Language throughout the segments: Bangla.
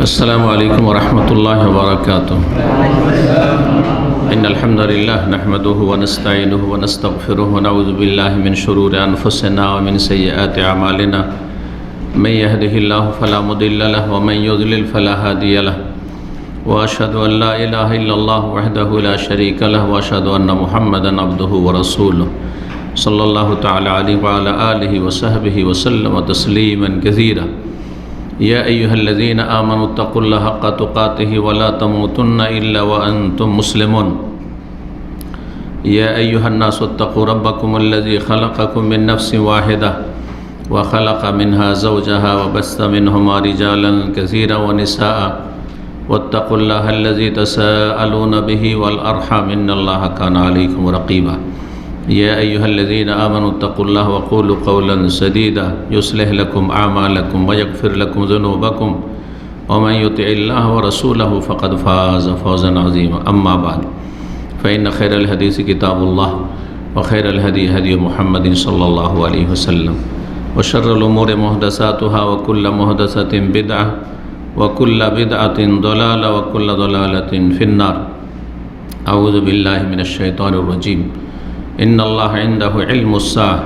अस्सलामु अलैकुम वरहमतुल्लाहि वबरकातुह। इन्नल हम्दुलिल्लाह नहमदुहु व नस्तईनुहु व नस्तगफिरुहु व नऊज़ु बिल्लाहि मिन शुरूरि अनफुसिना व मिन सय्यिआति अमालिना। मन यहदिहिल्लाहु फला मुदिल्ल लहु व मन युद्लिल फला हादिय लहु व अशहदु अन ला इलाहा इल्लल्लाह वहदहु ला शरीका लहु व अशहदु अन्न मुहम्मदन अब्दुहु व रसूलुहु सल्लल्लाहु तआला अलैहि व अला आलिहि व सहबिहि व सल्लम तस्लीमन कसीरा। या अय्युहल्लज़ीना आमनुत्तक़ुल्लाह हक़्क़ तुक़ातिहि व ला तमूतुन्ना इल्ला व अंतुम मुस्लिमून। या अय्युहन्नासुत्तक़ू रब्बकुमुल्लज़ी ख़लक़कुम मिन नफ़्सिन वाहिदा व ख़लक़ मिन्हा ज़ौजहा व बस्स मिन्हुमा रिजालन कसीरन व निसाअ वत्तक़ुल्लाहल्लज़ी तसाअलूना बिही वल अर्हम इन्नल्लाहा काना अलैकुम रक़ीबा। या अय्युहल्लज़ीना आमनुत्तक़ुल्लाह व क़ूलू क़ौलन सदीदा युस्लिह लकुम आमालकुम व यग़फ़िर लकुम ज़ुनूबकुम व मन युतिइल्लाह व रसूलहु फ़क़द फ़ाज़ फ़ौज़न अज़ीमा। अम्मा बाद फ़इन्न खैरल हदीस किताबुल्लाह व खैरल हदी हदी मुहम्मदिन सल्लल्लाहु अलैहि वसल्लम व शर्रुल उमूरि मुहदसातुहा व कुल्लु मुहदसतिन बिदअह व कुल्लु बिदअतिन दलाला व कुल्लु दलालतिन फ़िन्नार। अऊज़ु बिल्लाहि मिनश शैतानिर रजीम। इन्नल्लाहा इंदहु इल्मुस्साअह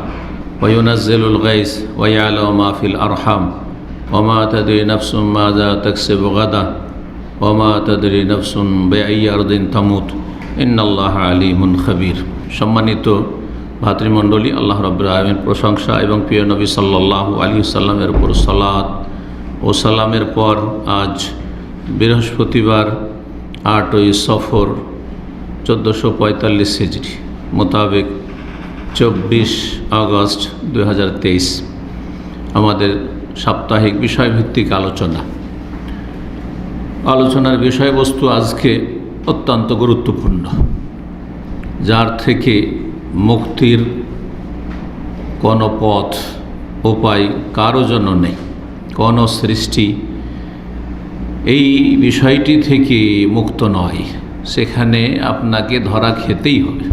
व युनज़्ज़िलुल गैस व यअलमु मा फ़िल अरहाम व मा तदरी नफ्सुम माज़ा तक्सिबु गदा व मा तदरी नफ्सुम बिअय्यि अर्दिन तमूत इन्नल्लाहा अलीमुन खबीर। सम्मानित भातृमণ্ডলী, আল্লাহ রাব্বুল আলামিনের প্রশংসা এবং প্রিয় নবী সাল্লাল্লাহু আলাইহি ওয়াসাল্লামের উপর সালাত ও সালামের পর আজ বৃহস্পতিবার 8ই সফর 1445 হিজরি মোতাবেক 24 আগস্ট 2023 আমাদের সাপ্তাহিক বিষয়ভিত্তিক আলোচনার বিষয়বস্তু আজকে অত্যন্ত গুরুত্বপূর্ণ, যার থেকে মুক্তির কোনো পথ উপায় কারো জন্য নেই, কোনো সৃষ্টি এই বিষয়টি থেকে মুক্ত নয়। সেখানে আপনাকে ধরা খেতেই হবে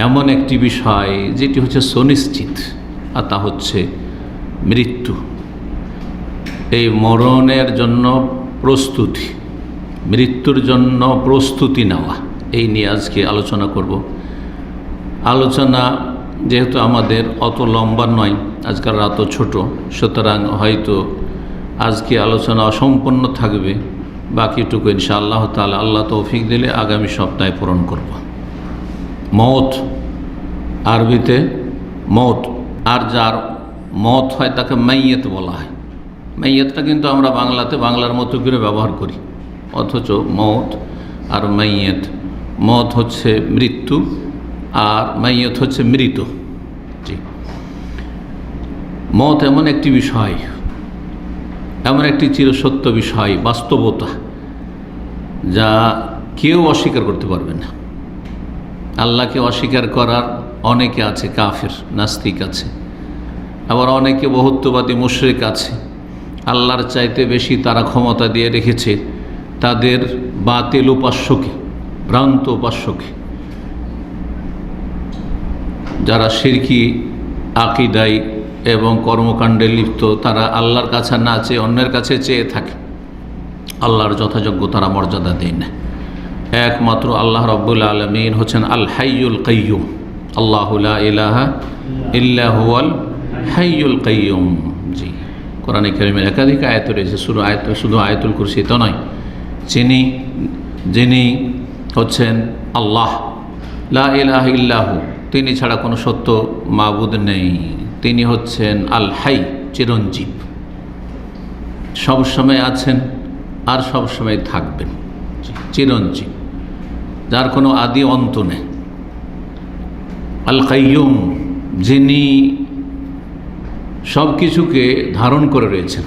এমন একটি বিষয় যেটি হচ্ছে সুনিশ্চিত, আর তা হচ্ছে মৃত্যু। এই মরণের জন্য প্রস্তুতি, মৃত্যুর জন্য প্রস্তুতি নেওয়া, এই নিয়ে আজকে আলোচনা করব। আলোচনা যেহেতু আমাদের অত লম্বা নয়, আজকাল রাতও ছোট, সুতরাং হয়তো আজকে আলোচনা অসম্পূর্ণ থাকবে, বাকিটুকু ইনশাআল্লাহ তাআলা আল্লাহ তৌফিক দিলে আগামী সপ্তাহে পূরণ করব। মওত, আরবিতে মওত, আর যার মওত হয় তাকে মাইয়েত বলা হয়। মাইয়েতটা কিন্তু আমরা বাংলাতে বাংলার মতো করে ব্যবহার করি, অথচ মওত আর মাইয়েত, মওত হচ্ছে মৃত্যু আর মাইয়েত হচ্ছে মৃত। জি, মওত এমন একটি বিষয়, এমন একটি চিরসত্য বিষয়, বাস্তবতা, যা কেউ অস্বীকার করতে পারবে না। আল্লাহকে অস্বীকার করার অনেকে আছে, কাফের নাস্তিক আছে, আবার অনেকে বহুত্ববাদী মুশরিক আছে। আল্লাহর চাইতে বেশি তারা ক্ষমতা দিয়ে রেখেছে তাদের বাতিল উপাস্যকে, ভ্রান্ত উপাস্যকে, যারা শিরকি আকীদায় এবং কর্মকাণ্ডে লিপ্ত। তারা আল্লাহর কাছে না চেয়ে অন্যের কাছে চেয়ে থাকে, আল্লাহর যথাযোগ্য তারা মর্যাদা দেয় না। একমাত্র আল্লাহ রাব্বুল আলামিন হচ্ছেন আল হাইয়ুল কাইয়ুম। আল্লাহু লা ইলাহা ইল্লা হুয়াল হাইয়ুল কাইয়ুম। জি, কোরআনে কারীমের একাধিক আয়াত রয়েছে, শুধু আয়াতুল কুরসি তো নয়। যিনি হচ্ছেন আল্লাহ, লা ইলাহা ইল্লাহু, তিনি ছাড়া কোনো সত্য মাবুদ নেই। তিনি হচ্ছেন আল হাই, চিরঞ্জীব, সবসময় আছেন আর সবসময় থাকবেন, চিরঞ্জীব, যার কোনো আদি অন্ত নেই। আল কাইয়ুম, যিনি সব কিছুকে ধারণ করে রয়েছেন,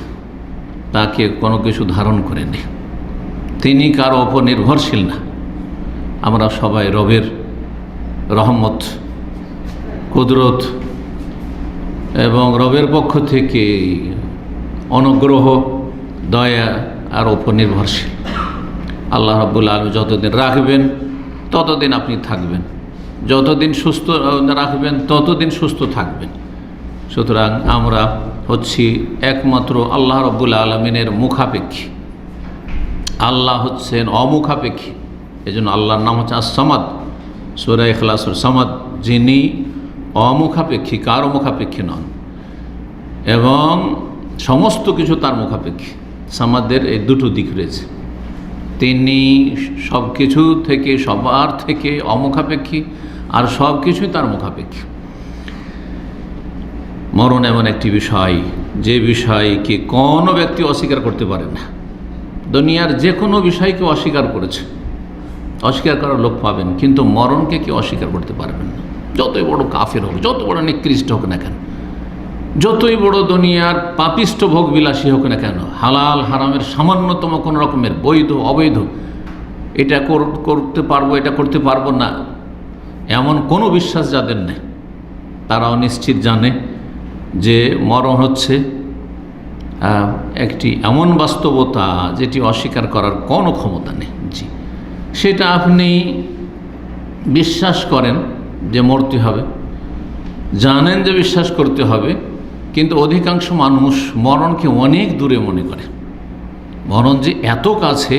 তাকে কোনো কিছু ধারণ করে নেই। তিনি কারো ওপর নির্ভরশীল না। আমরা সবাই রবের রহমত, কুদরত এবং রবের পক্ষ থেকে অনুগ্রহ, দয়া আর ওপর নির্ভরশীল। আল্লাহ রাব্বুল আলামিন যতদিন রাখবেন ততদিন আপনি থাকবেন, যতদিন সুস্থ রাখবেন ততদিন সুস্থ থাকবেন। সুতরাং আমরা হচ্ছি একমাত্র আল্লাহ রাব্বুল আলামিনের মুখাপেক্ষী, আল্লাহ হচ্ছেন অমুখাপেক্ষী। এই জন্য আল্লাহর নাম হচ্ছে আস-সামাদ। সূরা ইখলাসের সামাদ, যিনি অমুখাপেক্ষী, কারো মুখাপেক্ষী নন, এবং সমস্ত কিছু তার মুখাপেক্ষী। সামাদের এই দুটো দিক রয়েছে, তিনি সব কিছু থেকে, সবার থেকে অমুখাপেক্ষী, আর সব কিছুই তার মুখাপেক্ষী। মরণ এমন একটি বিষয়, যে বিষয়কে কোনো ব্যক্তি অস্বীকার করতে পারে না। দুনিয়ার যে কোনো বিষয়কে অস্বীকার করেছে, অস্বীকার করার লোক পাবেন, কিন্তু মরণকে কেউ অস্বীকার করতে পারবেন না। যতই বড় কাফের হোক, যত বড় নিকৃষ্ট হোক না কেন, যতই বড় দুনিয়ার পাপিষ্ট ভোগবিলাসী হোক না কেন, হালাল হারামের সামান্যতম কোনো রকমের বৈধ অবৈধ, এটা করতে পারবো, এটা করতে পারবো না, এমন কোনো বিশ্বাস যাদের নেই, তারাও নিশ্চিত জানে যে মরণ হচ্ছে একটি এমন বাস্তবতা যেটি অস্বীকার করার কোনো ক্ষমতা নেই। জি, সেটা আপনি বিশ্বাস করেন যে মরতে হবে, জানেন যে বিশ্বাস করতে হবে, কিন্তু অধিকাংশ মানুষ মরণকে অনেক দূরে মনে করে। মরণ যে এত কাছে,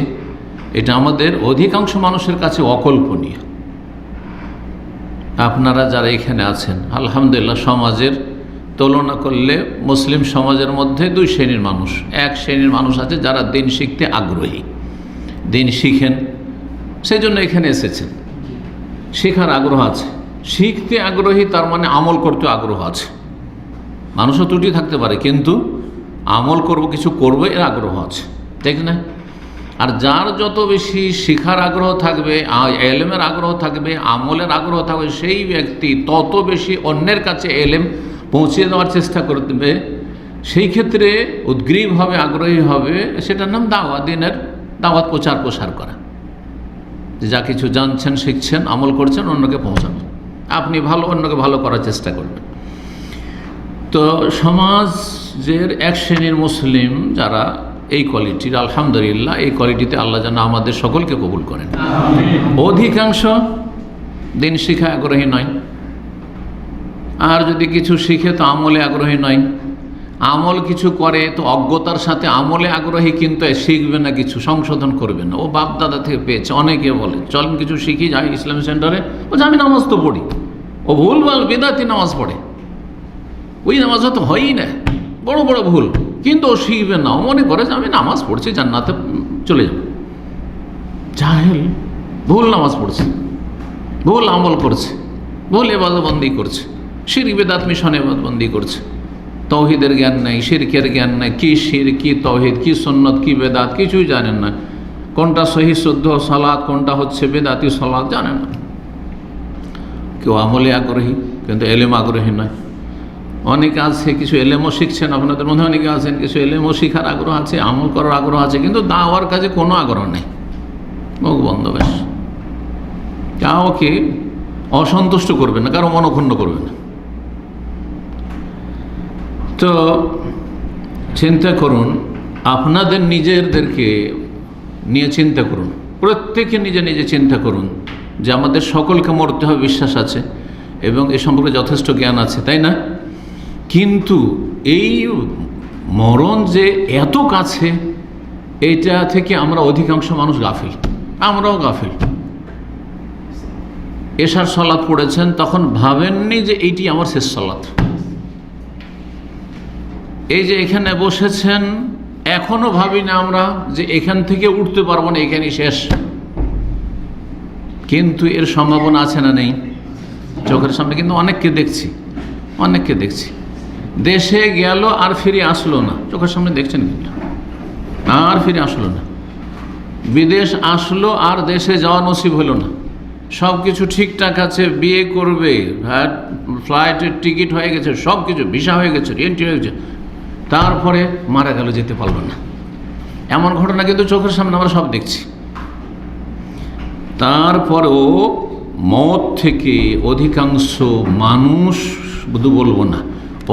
এটা আমাদের অধিকাংশ মানুষের কাছে অকল্পনীয়। আপনারা যারা এখানে আছেন, আলহামদুলিল্লাহ, সমাজের তুলনা করলে মুসলিম সমাজের মধ্যে দুই শ্রেণীর মানুষ। এক শ্রেণীর মানুষ আছে যারা দিন শিখতে আগ্রহী, দিন শিখেন, সেই জন্য এখানে এসেছেন, শেখার আগ্রহ আছে। শিখতে আগ্রহী তার মানে আমল করতে আগ্রহ আছে। মানুষও ত্রুটি থাকতে পারে, কিন্তু আমল করব, কিছু করবো, এর আগ্রহ আছে, ঠিক না? আর যার যত বেশি শিখার আগ্রহ থাকবে, এলেমের আগ্রহ থাকবে, আমলের আগ্রহ থাকবে, সেই ব্যক্তি তত বেশি অন্যের কাছে এলেম পৌঁছে দেওয়ার চেষ্টা করবে। সেই ক্ষেত্রে উদ্গ্রীব হবে, আগ্রহী হবে। সেটার নাম দাওয়াত, দিনের দাওয়াত, প্রচার প্রসার করা। যা কিছু জানছেন, শিখছেন, আমল করছেন, অন্যকে পৌঁছাবেন। আপনি ভালো, অন্যকে ভালো করার চেষ্টা করবেন। তো সমাজের এক শ্রেণীর মুসলিম যারা এই কোয়ালিটির, আলহামদুলিল্লাহ, এই কোয়ালিটিতে আল্লাহ যেন আমাদের সকলকে কবুল করেন। অধিকাংশ দিন শিখা আগ্রহী নয়, আর যদি কিছু শিখে তো আমলে আগ্রহী নয়। আমল কিছু করে তো অজ্ঞতার সাথে আমলে আগ্রহী, কিন্তু শিখবে না, কিছু সংশোধন করবে না। ও বাপ দাদা থেকে পেয়েছে। অনেকে বলে চলেন কিছু শিখি, যাই ইসলামী সেন্টারে, ও আমি নামাজ তো পড়ি। ও ভুলভাল বেদাতি নামাজ পড়ে, ওই নামাজ তো হয়ই না, বড় বড় ভুল, কিন্তু ও শিখবে না। ও মনে করে যে আমি নামাজ পড়ছি, জান্নাতে চলে যাব। জাহেল, ভুল নামাজ পড়ছে, ভুল আমল করছে, ভুল ইবাদতবন্দি করছে, শিরক বিদআত মিশনে ইবাদতবন্দি করছে। তৌহিদের জ্ঞান নেই, শিরকের জ্ঞান নেই, কি শির, কি তৌহিদ, কি সুন্নত, কি বেদাত, কিছুই জানেন না। কোনটা সহি শুদ্ধ সালাত, কোনটা হচ্ছে বেদাতি সালাত, জানেন না। কেউ আমলে আগ্রহী, কিন্তু এলেম আগ্রহী নয়। অনেকে আছে কিছু এলেমও শিখছেন, আপনাদের মধ্যে অনেকে আছেন কিছু এলেমও শিখার আগ্রহ আছে, আমল করার আগ্রহ আছে, কিন্তু দাওয়ার কাজে কোনো আগ্রহ নেই। মুখ বন্ধ, বেশ। কাউকে অসন্তুষ্ট করবে না, কারো মনক্ষুণ্ণ করবে না। তো চিন্তা করুন, আপনাদের নিজেদেরকে নিয়ে চিন্তা করুন, প্রত্যেকে নিজে নিজে চিন্তা করুন যে আমাদের সকলকে মরতে হবে, বিশ্বাস আছে এবং এ সম্পর্কে যথেষ্ট জ্ঞান আছে, তাই না? কিন্তু এই মরণ যে এত কাছে, এটা থেকে আমরা অধিকাংশ মানুষ গাফিল, আমরাও গাফিল। এশার সালাত পড়েছেন, তখন ভাবেননি যে এইটি আমার শেষ সালাত। এই যে এখানে বসেছেন, এখনো ভাবি না আমরা যে এখান থেকে উঠতে পারবো না, এখানেই শেষ। কিন্তু এর সম্ভাবনা আছে না নেই? চোখের সামনে কিন্তু অনেককে দেখছি, অনেককে দেখছি। দেশে গেল আর ফিরে আসলো না, চোখের সামনে দেখছেন কিন্তু, আর ফিরে আসলো না। বিদেশ আসলো আর দেশে যাওয়া নসিব হলো না। সব কিছু ঠিকঠাক আছে, বিয়ে করবে, ফ্লাইটের টিকিট হয়ে গেছে, সব কিছু ভিসা হয়ে গেছে, এন্ট্রি হয়ে গেছে, তারপরে মারা গেল, যেতে পারলো না। এমন ঘটনা কিন্তু চোখের সামনে আমরা সব দেখছি। তারপরেও মত থেকে অধিকাংশ মানুষ, শুধু বলবো না,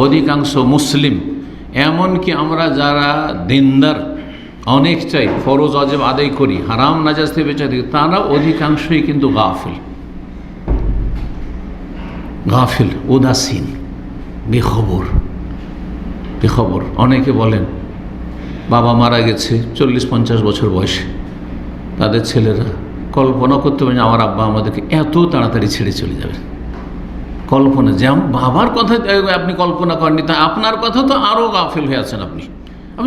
অধিকাংশ মুসলিম, এমনকি আমরা যারা দিনদার, অনেকটাই ফরজ ওয়াজিব আদায় করি, হারাম নাজাজ থেকে বেঁচে থাকি, তারা অধিকাংশই কিন্তু গাফিল, গাফিল, উদাসীন, বেখবর, বেখবর। অনেকে বলেন বাবা মারা গেছে 40-50 বছর বয়সে, তাদের ছেলেরা কল্পনা করতে পারে যে আমার আব্বা আমাদেরকে এত তাড়াতাড়ি ছেড়ে চলে যাবে। কল্পনা, যেমন বাবার কথা আপনি কল্পনা করেননি, তা আপনার কথা তো আরও গাফিল হয়ে আছেন। আপনি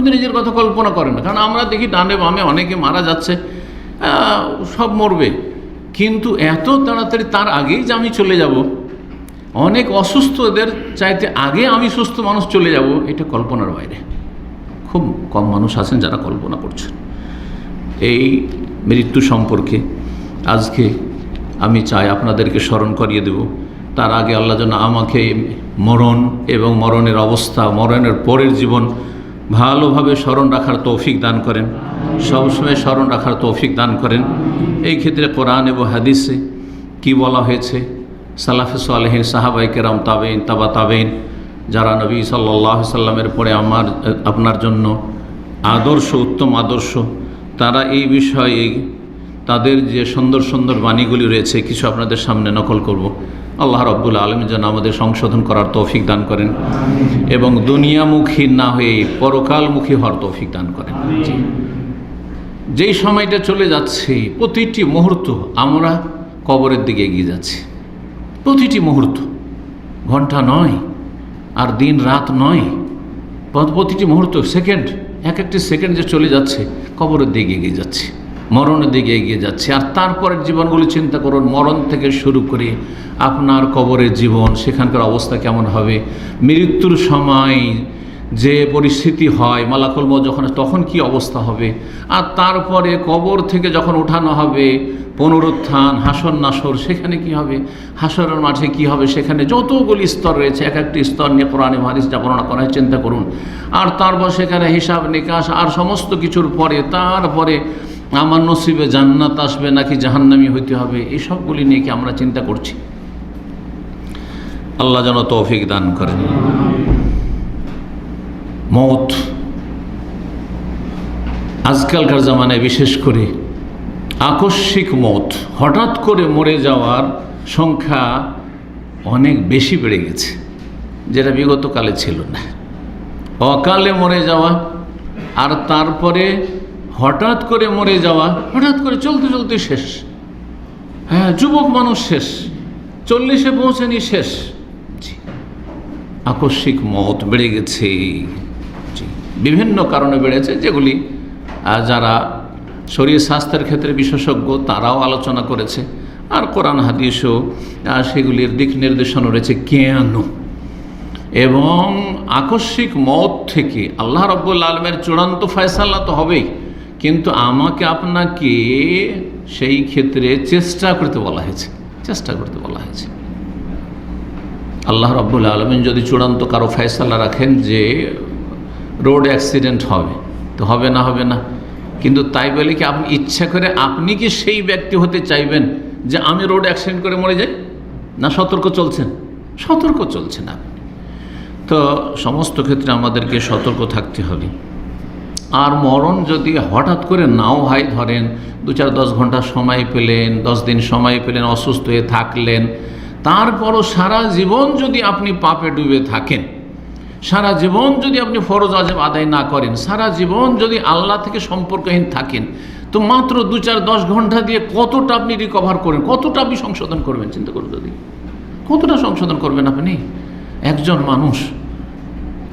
তো নিজের কথা কল্পনা করেন না, কারণ আমরা দেখি ডানে বামে অনেকে মারা যাচ্ছে, সব মরবে, কিন্তু এত তাড়াতাড়ি তার আগেই যে আমি চলে যাব, অনেক অসুস্থদের চাইতে আগে আমি সুস্থ মানুষ চলে যাব, এটা কল্পনার বাইরে। খুব কম মানুষ আছেন যারা কল্পনা করছেন। এই মৃত্যু সম্পর্কে আজকে আমি চাই আপনাদেরকে স্মরণ করিয়ে দেব। তার আগে আল্লাহ যেন আমাকে মরণ এবং মরণের অবস্থা, মরণের পরের জীবন ভালোভাবে স্মরণ রাখার তৌফিক দান করেন, সবসময় স্মরণ রাখার তৌফিক দান করেন। এই ক্ষেত্রে কোরআন এবং হাদিসে কি বলা হয়েছে, সালাফে সালেহিন, সাহাবায়ে কেরাম, তাবেইন, তাবা তাবেইন, যারা নবী সাল্লাল্লাহু আলাইহি সাল্লামের পরে আপনার জন্য আদর্শ, উত্তম আদর্শ, তারা এই বিষয়ে তাদের যে সুন্দর সুন্দর বাণীগুলি রয়েছে কিছু আপনাদের সামনে নকল করব। আল্লাহ রাব্বুল আলামিন যেন আমাদের সংশোধন করার তৌফিক দান করেন এবং দুনিয়ামুখী না হয়ে পরকালমুখী হওয়ার তৌফিক দান করেন। যেই সময়টা চলে যাচ্ছে, প্রতিটি মুহূর্ত আমরা কবরের দিকে এগিয়ে যাচ্ছি। প্রতিটি মুহূর্ত, ঘন্টা নয় আর দিন রাত নয়, প্রতিটি মুহূর্ত, সেকেন্ড, এক একটি সেকেন্ড যে চলে যাচ্ছে কবরের দিকে এগিয়ে যাচ্ছে, মরণের দিকে এগিয়ে যাচ্ছে। আর তারপরের জীবনগুলি চিন্তা করুন, মরণ থেকে শুরু করে আপনার কবরের জীবন, সেখানকার অবস্থা কেমন হবে, মৃত্যুর সময় যে পরিস্থিতি হয়, মালাকুল মউত যখন, তখন কি অবস্থা হবে, আর তারপরে কবর থেকে যখন উঠানো হবে, পুনরুত্থান, হাসর নাসর, সেখানে কি হবে, হাসরের মাঠে কি হবে, সেখানে যতগুলি স্তর রয়েছে, এক একটি স্তর নিয়ে কোরআনে হাদিস যা বর্ণনা করা হয় চিন্তা করুন। আর তারপর সেখানে হিসাব নিকাশ আর সমস্ত কিছুর পরে তারপরে আমার নসিবে জান্নাত আসবে নাকি জাহান্নামী হইতে হবে, এই সবগুলি নিয়ে কি আমরা চিন্তা করছি? আল্লাহ যেন তৌফিক দান করেন। মওত আজকালকার জামানায় বিশেষ করে আকস্মিক মওত, হঠাৎ করে মরে যাওয়ার সংখ্যা অনেক বেশি বেড়ে গেছে, যেটা বিগত কালে ছিল না। অকালে মরে যাওয়া আর তারপরে হঠাৎ করে মরে যাওয়া, হঠাৎ করে চলতে চলতে শেষ। হ্যাঁ, যুবক মানুষ শেষ, 40-এ পৌঁছেনি শেষ। আকস্মিক মওত বেড়ে গেছে, বিভিন্ন কারণে বেড়েছে, যেগুলি যারা শরীর স্বাস্থ্যের ক্ষেত্রে বিশেষজ্ঞ তারাও আলোচনা করেছে, আর কোরআন হাদিসও সেগুলির দিক নির্দেশনা রয়েছে কেন। এবং আকস্মিক মওত থেকে আল্লাহ রাব্বুল আলামিনের চূড়ান্ত ফয়সালা তো হবেই, কিন্তু আমাকে আপনাকে সেই ক্ষেত্রে চেষ্টা করতে বলা হয়েছে, চেষ্টা করতে বলা হয়েছে। আল্লাহ রাব্বুল আলামিন যদি চূড়ান্ত কারো ফয়সালা রাখেন যে রোড অ্যাক্সিডেন্ট হবে, তো হবে না, হবে না, কিন্তু তাই বলে কি আপনি ইচ্ছা করে আপনি কি সেই ব্যক্তি হতে চাইবেন যে আমি রোড অ্যাক্সিডেন্ট করে মরে যাই? না, সতর্ক চলছেন, সতর্ক চলছেন আপনি। তো সমস্ত ক্ষেত্রে আমাদেরকে সতর্ক থাকতে হবে। আর মরণ যদি হঠাৎ করে নাও হয়, ধরেন 2-4-10 ঘন্টা সময় পেলেন, 10 দিন সময় পেলেন, অসুস্থ হয়ে থাকলেন, তারপরও সারা জীবন যদি আপনি পাপে ডুবে থাকেন, সারা জীবন যদি আপনি ফরজ ওয়াজিব আদায় না করেন, সারা জীবন যদি আল্লাহ থেকে সম্পর্কহীন থাকেন, তো মাত্র 2-4-10 ঘন্টা দিয়ে কতটা আপনি রিকভার করেন, কতটা আপনি সংশোধন করবেন? চিন্তা করুন, যদি কতটা সংশোধন করবেন আপনি। একজন মানুষ,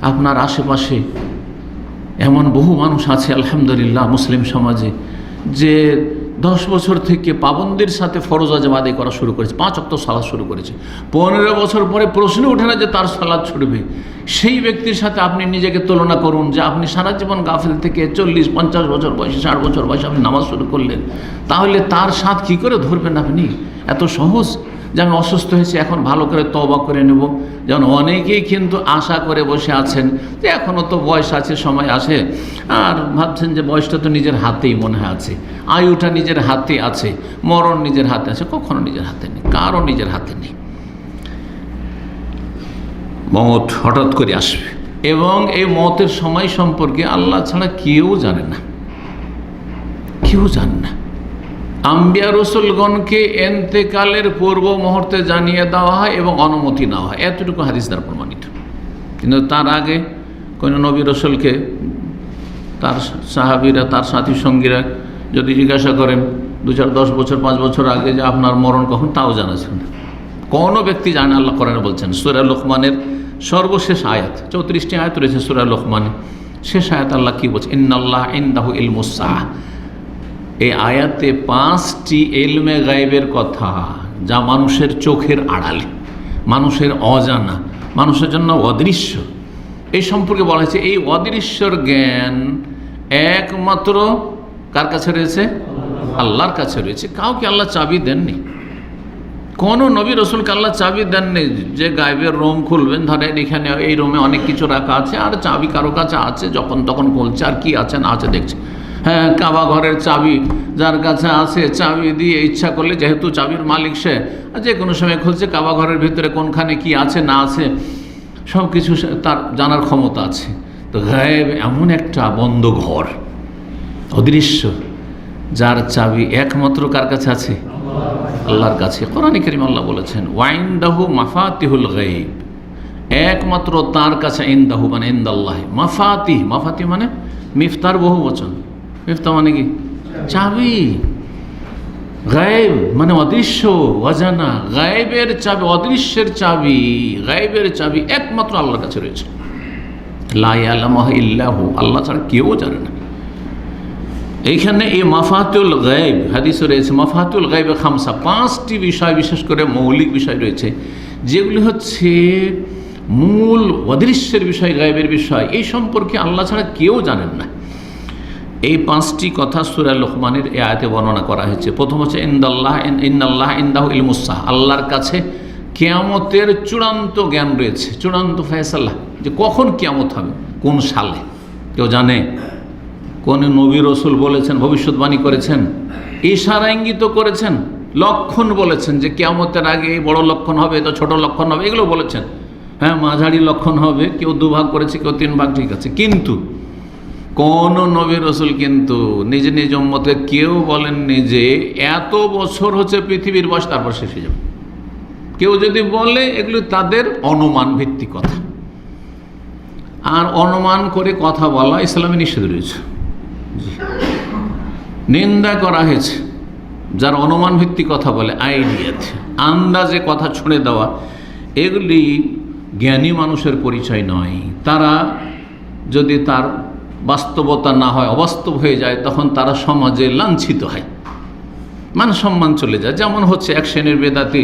আপনার আশেপাশে এমন বহু মানুষ আছে আলহামদুলিল্লাহ মুসলিম সমাজে, যে 10 বছর থেকে পাবন্দির সাথে ফরজ ওয়াজিব আদায় করা শুরু করেছে, 5 ওয়াক্ত সালাত শুরু করেছে। 15 বছর পরে প্রশ্ন ওঠে না যে তার সালাত ছুটবে। সেই ব্যক্তির সাথে আপনি নিজেকে তুলনা করুন, যে আপনি সারা জীবন গাফিল থেকে 40-50 বছর বয়সে, 60 বছর বয়সে আপনি নামাজ শুরু করলেন, তাহলে তার সাথ কী করে ধরবেন আপনি? এত সহজ যে আমি অসুস্থ হয়েছি, এখন ভালো করে তওবা করে নেব। যেমন অনেকেই কিন্তু আশা করে বসে আছেন যে এখনও তো বয়স আছে, সময় আছে, আর ভাবছেন যে বয়সটা তো নিজের হাতেই মনে হয় আছে, আয়ুটা নিজের হাতে আছে, মরণ নিজের হাতে আছে। কখনো নিজের হাতে নেই, কারও নিজের হাতে নেই। মওত হঠাৎ করে আসবে, এবং এই মওতের সময় সম্পর্কে আল্লাহ ছাড়া কেউ জানে না, কেউ জানে না। আম্বিয়া রসুলগণকে এন্তেকালের পূর্ব মুহূর্তে জানিয়ে দেওয়া হয় এবং অনুমতি নেওয়া হয়, এতটুকু হাদিস দ্বারা প্রমাণিত। কিন্তু তার আগে কোনো নবী রসুলকে তার সাহাবীরা, তার সাথী সঙ্গীরা যদি জিজ্ঞাসা করেন 2-4-10 বছর 5 বছর আগে যে আপনার মরণ কখন, তাও জানাচ্ছেন না। কোনো ব্যক্তি জানে। আল্লাহ কোরআনে বলছেন, সূরা লোকমানের সর্বশেষ আয়াত, 34টি আয়াত রয়েছে সূরা লোকমানে, শেষ আয়াত আল্লাহ কি বলছে? ইন্নাল্লাহ ইনদাহু ইলমুস সাআহ। এই আয়াতে 5টি ইলমে গায়বের কথা, যা মানুষের চোখের আড়ালে, মানুষের অজানা, মানুষের জন্য অদৃশ্য, এই সম্পর্কে বলা হয়েছে। এই অদৃশ্যর জ্ঞান একমাত্র কার কাছে রয়েছে? আল্লাহর কাছে রয়েছে। কাউকে আল্লাহ চাবি দেননি, কোনো নবী রসুলকে আল্লাহ চাবি দেননি যে গায়েবের রুম খুলবেন, ধরেন এখানে এই রুমে অনেক কিছু রাখা আছে আর চাবি কারো কাছে আছে, যখন তখন খুলছে আর কি আছে না আছে দেখছে। হ্যাঁ, কাবা ঘরের চাবি যার কাছে আছে, চাবি দিয়ে ইচ্ছা করলে, যেহেতু চাবির মালিক সে, যে কোনো সময় খুলছে। কাবা ঘরের ভিতরে কোনখানে কি আছে না আছে সব কিছু তার জানার ক্ষমতা আছে। তো গায়েব এমন একটা বন্ধ ঘর, অদৃশ্য, যার চাবি একমাত্র কার কাছে আছে? আল্লাহর কাছে। কোরআনে কারীমে আল্লাহ বলেছেন, ওয়াইনদাহু মাফাতিহুল গায়ব, একমাত্র তার কাছে, ইনদাহু মানে ইনদাল্লাহ, মাফাতিহ, মাফাতিহ মানে মিফতার বহু বচন। মিফতা মানে কি? চাবি। গায়েব মানে অদৃশ্য, অজানা। গায়েবের চাবি, অদৃশ্যের চাবি, গায়েবের চাবি একমাত্র আল্লাহর কাছে রয়েছে। লা ইয়ালামুহা ইল্লাহু, আল্লাহ ছাড়া কেউ জানে না। এইখানে এই মাফাতুল গায়ব হাদিসে রয়েছে, মাফাতুল গায়বে খামসা, 5টি বিষয়, বিশেষ করে মৌলিক বিষয় রয়েছে, যেগুলি হচ্ছে মূল অদৃশ্যের বিষয়, গায়বের বিষয়, এই সম্পর্কে আল্লাহ ছাড়া কেউ জানেন না। এই 5টি কথা সূরা লোকমানের এই আয়াতে বর্ণনা করা হয়েছে। প্রথম হচ্ছে ইন্নাল্লাহ ইনদাহু ইলমুস সাআহ, আল্লাহর কাছে কিয়ামতের চূড়ান্ত জ্ঞান রয়েছে, চূড়ান্ত ফয়সালা, যে কখন কিয়ামত হবে, কোন সালে, কেউ জানে? কোন নবী রসুল বলেছেন, ভবিষ্যৎবাণী করেছেন, ইশারা ইঙ্গিত করেছেন, লক্ষণ বলেছেন যে কিয়ামতের আগে এই বড় লক্ষণ হবে, তো ছোট লক্ষণ হবে, এগুলো বলেছেন। হ্যাঁ, মাঝারি লক্ষণ হবে, কেউ 2 ভাগ করেছে, কেউ 3 ভাগ, ঠিক আছে। কিন্তু কোন নবী রসুল কিন্তু নিজ নিজ উম্মতকে কেউ বলেননি যে এত বছর হচ্ছে পৃথিবীর বয়স, তারপর শেষ হয়ে যাবে। কেউ যদি বলে, এগুলো তাদের অনুমান ভিত্তিক কথা, আর অনুমান করে কথা বলা ইসলামে নিষেধ রয়েছে, নিন্দা করা হয়েছে। যার অনুমান ভিত্তিক কথা বলে, আইডিয়াতে, আন্দাজে কথা ছুঁড়ে দেওয়া, এগুলি জ্ঞানী মানুষের পরিচয় নয়। তারা যদি তার বাস্তবতা না হয়, অবাস্তব হয়ে যায়, তখন তারা সমাজে লাঞ্ছিত হয়, মান সম্মান চলে যায়। যেমন হচ্ছে এক শ্রেণীর বেদাতি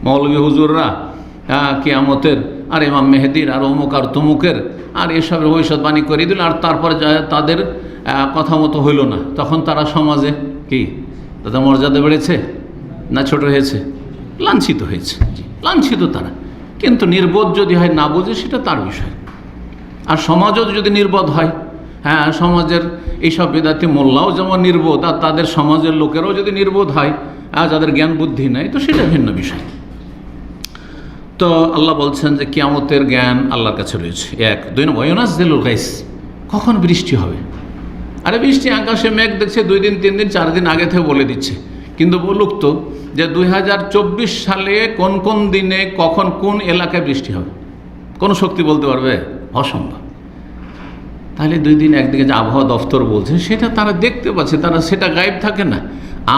মৌলভী হুজুররা কিয়ামতের আর ইমাম মেহেদির আর অমুক আর তমুকের আর এসবের ভবিষ্যৎবাণী করে দিল, আর তারপরে তাদের কথা মতো হইল না, তখন তারা সমাজে কি, তাদের মর্যাদা বেড়েছে না ছোট হয়েছে? লাঞ্ছিত হয়েছে, লাঞ্ছিত তারা। কিন্তু নির্বোধ যদি হয়, না বোঝে, সেটা তার বিষয়। আর সমাজও যদি নির্বোধ হয়, হ্যাঁ, সমাজের এইসব বেদাতি মোল্লাও যেমন নির্বোধ, আর তাদের সমাজের লোকেরাও যদি নির্বোধ হয়, যাদের জ্ঞান বুদ্ধি নাই, তো সেটা ভিন্ন বিষয়। তো আল্লাহ বলছেন যে কিয়ামতের জ্ঞান আল্লাহর কাছে রয়েছে, 1। 2 নম্বর ইউনাজ্জিলুল গায়স, কখন বৃষ্টি হবে। আরে বৃষ্টি, আকাশে মেঘ দেখছে 2 দিন 3 দিন 4 দিন আগে থেকে বলে দিচ্ছে। কিন্তু বলুক তো যে 2024 সালে কোন কোন দিনে কখন কোন এলাকায় বৃষ্টি হবে, কোন শক্তি বলতে পারবে? অসম্ভব। তাহলে 2 দিন একদিকে যে আবহাওয়া দফতর বলছে, সেটা তারা দেখতে পাচ্ছে, তারা সেটা গায়েব থাকে না।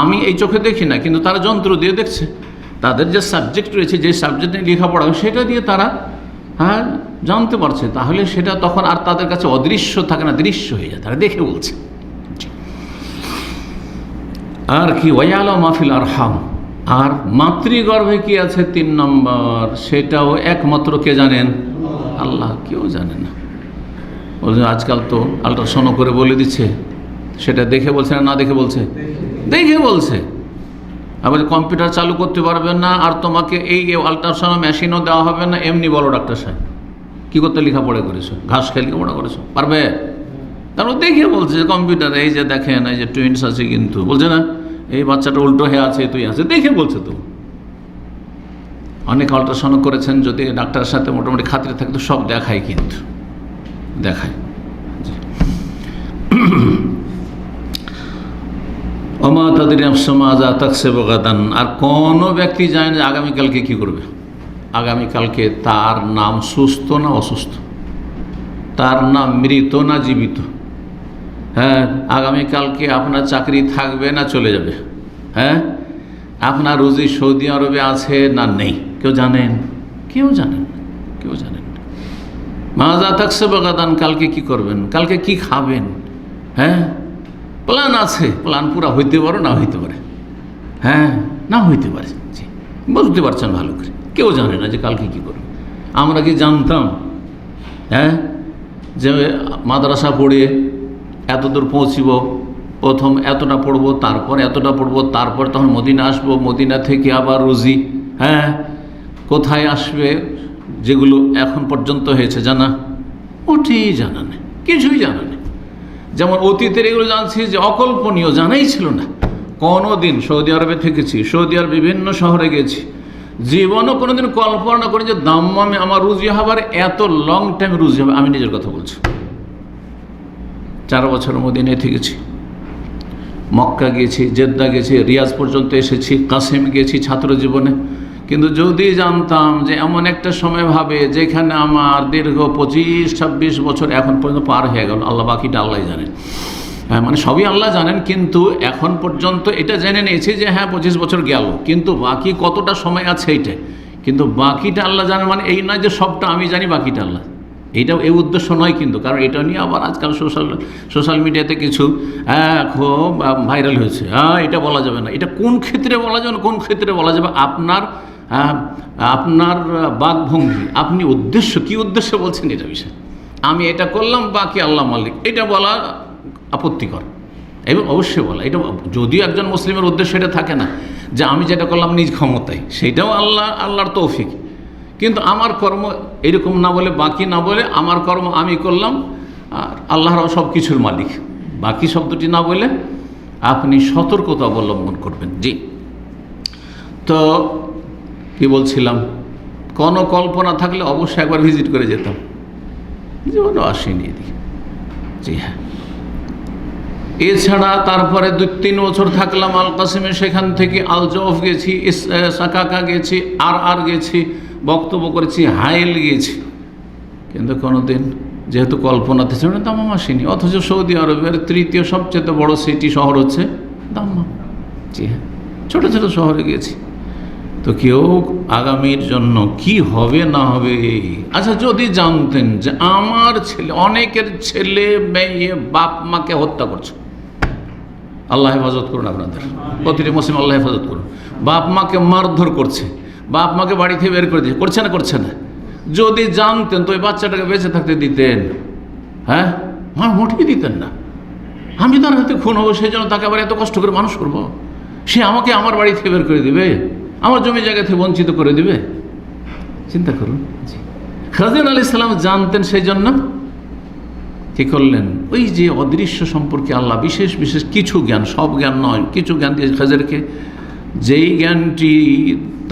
আমি এই চোখে দেখি না, কিন্তু তারা যন্ত্র দিয়ে দেখছে। তাদের যে সাবজেক্ট রয়েছে, যে সাবজেক্টে লেখাপড়া হয়, সেটা দিয়ে তারা জানতে পারছে। তাহলে সেটা তখন আর তাদের কাছে অদৃশ্য থাকে না, দৃশ্য হয়ে যায়, তারা দেখে বলছে। আর কি, ওয়ায়ালামু মা ফিল আরহাম, আর মাতৃগর্ভে কি আছে 3 নম্বর, সেটাও একমাত্র কে জানেন? আল্লাহ, কেউ জানে না। আজকাল তো আল্ট্রাসাউন্ড করে বলে দিচ্ছে, সেটা দেখে বলছে না দেখে বলছে? দেখে বলছে। আবার কম্পিউটার চালু করতে পারবে না, আর তোমাকে এই আল্ট্রাসাউন্ড মেশিনও দেওয়া হবে না, এমনি বলো ডাক্তার সাহেব কী করতে লেখাপড়া করেছো, ঘাস খেয়ে লেখাপড়া করেছো, পারবে? তারপর দেখে বলছে যে কম্পিউটারে এই যে দেখেন, এই যে টুইন্স আছে, কিন্তু বলছে না এই বাচ্চাটা উল্টো হয়ে আছে, তুই আছে, দেখে বলছে। তো অনেক আল্ট্রাসাউন্ড করেছেন, যদি ডাক্তারের সাথে মোটামুটি খাতিরে থাকে তো সব দেখায়, কিন্তু দেখায়। ওমা তাদের সমাজা তাকসিবু গাদান, আর কোনো ব্যক্তি জানে যে আগামীকালকে কী করবে। আগামীকালকে তার নাম সুস্থ না অসুস্থ, তার নাম মৃত না জীবিত, হ্যাঁ, আগামীকালকে আপনার চাকরি থাকবে না চলে যাবে? হ্যাঁ, আপনার রুজি সৌদি আরবে আছে না নেই? কেউ জানেন? কেউ জানেন না, কেউ জানেন না। মাজা থাকছে বাগাদান, কালকে কি করবেন, কালকে কি খাবেন? হ্যাঁ, প্ল্যান আছে, প্ল্যান পুরা হইতে পারে না হইতে পারে, হ্যাঁ, না হইতে পারে। জি, বুঝতে পারছেন ভালো করে। কেউ জানে না যে কালকে কি করবে। আমরা কি জানতাম হ্যাঁ যে মাদ্রাসা পড়ে এতদূর পৌঁছিব, প্রথম এতটা পড়বো, তারপর এতটা পড়বো, তারপর তখন মদিনা আসবো, মদিনা থেকে আবার রুজি হ্যাঁ কোথায় আসবে, যেগুলো এখন পর্যন্ত হয়েছে জানা? ওটি জানা নেই, কিছুই জানা নেই। যেমন অতীতের এগুলো জানছি যে অকল্পনীয়, জানাই ছিল না। কোনো দিন সৌদি আরবে থেকেছি, সৌদি আরব বিভিন্ন শহরে গেছি, জীবনও কোনোদিন কল্পনা করি যে দাম্মামে আমার রুজি হবার এত লং টাইম রুজি হবে। আমি নিজের কথা বলছি, 4 বছর মদিনায় থেকেছি, মক্কা গেছি, জেদ্দা গেছি, রিয়াজ পর্যন্ত এসেছি, কাসিম গেছি ছাত্র জীবনে। কিন্তু যদি জানতাম যে এমন একটা সময় ভাবে যেখানে আমার দীর্ঘ 25-26 বছর এখন পর্যন্ত পার হয়ে গেল, আল্লাহ বাকিটা আল্লাহ জানেন। হ্যাঁ, মানে সবই আল্লাহ জানেন, কিন্তু এখন পর্যন্ত এটা জেনে নিয়েছি যে হ্যাঁ 25 বছর গেল, কিন্তু বাকি কতটা সময় আছে এইটাই, কিন্তু বাকিটা আল্লাহ জানেন। মানে এই নয় যে সবটা আমি জানি বাকিটা আল্লাহ, এইটাও এই উদ্দেশ্য নয় কিন্তু। কারণ এটা নিয়ে আবার আজকাল সোশ্যাল মিডিয়াতে কিছু খুব ভাইরাল হয়েছে। হ্যাঁ, এটা বলা যাবে না, এটা কোন ক্ষেত্রে বলা যাবে না, কোন ক্ষেত্রে বলা যাবে, আপনার বাকভঙ্গি, আপনি উদ্দেশ্য কি উদ্দেশ্যে বলছেন এটা বিষয়। আমি এটা করলাম, বাকি আল্লাহ মালিক, এটা বলা আপত্তিকর। এবং অবশ্যই বলা, এটা যদিও একজন মুসলিমের উদ্দেশ্য এটা থাকে না যে আমি যেটা করলাম নিজ ক্ষমতায়, সেটাও আল্লাহর তৌফিক। কিন্তু আমার কর্ম এরকম না বলে, বাকি না বলে আমার কর্ম আমি করলাম, আর আল্লাহর সব কিছুর মালিক, বাকি শব্দটি না বলে আপনি সতর্কতা অবলম্বন করবেন। জি, তো কি বলছিলাম, কোনো কল্পনা থাকলে অবশ্যই একবার ভিজিট করে যেতাম, জীবনে আসেনি এদিকে। জি হ্যাঁ, এছাড়া তারপরে 2-3 বছর থাকলাম আল কাসিমে, সেখান থেকে আল জৌফ গেছি, সাকাকা গেছি, আর গেছি, বক্তব্য করেছি, হাইল গেছি, কিন্তু কোনোদিন যেহেতু কল্পনাতে ছিল না, দাম্মাম আসেনি। অথচ সৌদি আরবের 3য় সবচেয়ে বড় সিটি শহর হচ্ছে দাম্মাম। জি হ্যাঁ, ছোটো ছোটো শহরে গেছি। তো কেউ আগামীর জন্য কি হবে না হবে, আচ্ছা যদি জানতেন যে আমার ছেলে, অনেকের ছেলে মেয়ে বাপ মাকে হত্যা করছে, আল্লাহ হেফাজত করুন আপনাদের, প্রতিটি মুসলিম আল্লাহ হেফাজত করুন, বাপ মাকে মারধর করছে, বাপ মাকে বাড়ি থেকে বের করে দিচ্ছে, করছে না করছে না? যদি জানতেন তো ওই বাচ্চাটাকে বেঁচে থাকতে দিতেন? হ্যাঁ, মোটেই দিতেন না। আমি তার হাতে খুন হবো, সেই জন্য তাকে আবার এত কষ্ট করে মানুষ করবো, সে আমাকে আমার বাড়ি থেকে বের করে দিবে, আমার জমি জায়গা থেকে বঞ্চিত করে দিবে? চিন্তা করুন। খাজির আলাইহিস সালাম জানতেন, সেই জন্য কি করলেন, ওই যে অদৃশ্য সম্পর্কে আল্লাহ বিশেষ বিশেষ কিছু জ্ঞান, সব জ্ঞান নয়, কিছু জ্ঞান দিয়ে খাজিরকে, যেই জ্ঞানটি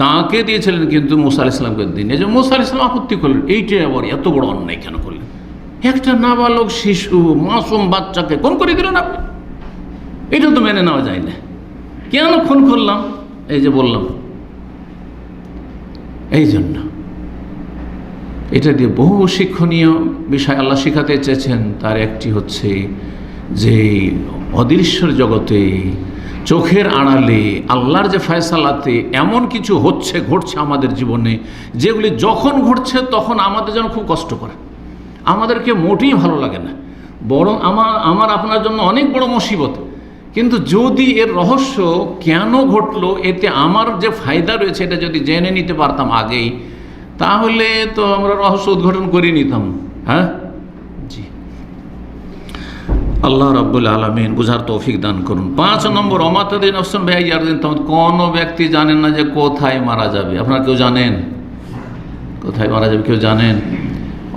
তাকে দিয়েছিলেন কিন্তু মুসা আলাইহিস সালামকে দিন। এই যে মুসা আলাইহিস সালাম আপত্তি করলেন, এইটাই আবার এত বড় অন্যায় কেন করলেন? একটা নাবালক শিশু, মাসুম বাচ্চাকে খুন করে দিলেন আপনি, এটা তো মেনে নেওয়া যায় না। কেন খুন করলাম? এই যে বললাম, এই জন্য এটা দিয়ে বহু শিক্ষণীয় বিষয় আল্লাহ শেখাতে চেয়েছেন। তার একটি হচ্ছে যে অদৃশ্যের জগতে, চোখের আড়ালে আল্লাহর যে ফয়সালাতে এমন কিছু হচ্ছে, ঘটছে আমাদের জীবনে, যেগুলি যখন ঘটছে তখন আমাদের যেন খুব কষ্ট করে, আমাদেরকে মোটেই ভালো লাগে না, বরং আমার আপনার জন্য অনেক বড় মুসিবত। কিন্তু যদি এর রহস্য কেন ঘটলো, এতে আমার যে ফায়দা রয়েছে, এটা যদি জেনে নিতে পারতাম আগেই, তাহলে তো আমরা রহস্য উদ্ঘাটন করে নিতাম। হ্যাঁ, জি, আল্লাহ রাব্বুল আলামিন বুঝার তৌফিক দান করুন। 5 নম্বর, অমাতাদিন অফসান ভাইয়ারদিন, কোনো ব্যক্তি জানেন না যে কোথায় মারা যাবে। আপনারা কেউ জানেন কোথায় মারা যাবে? কেউ জানেন?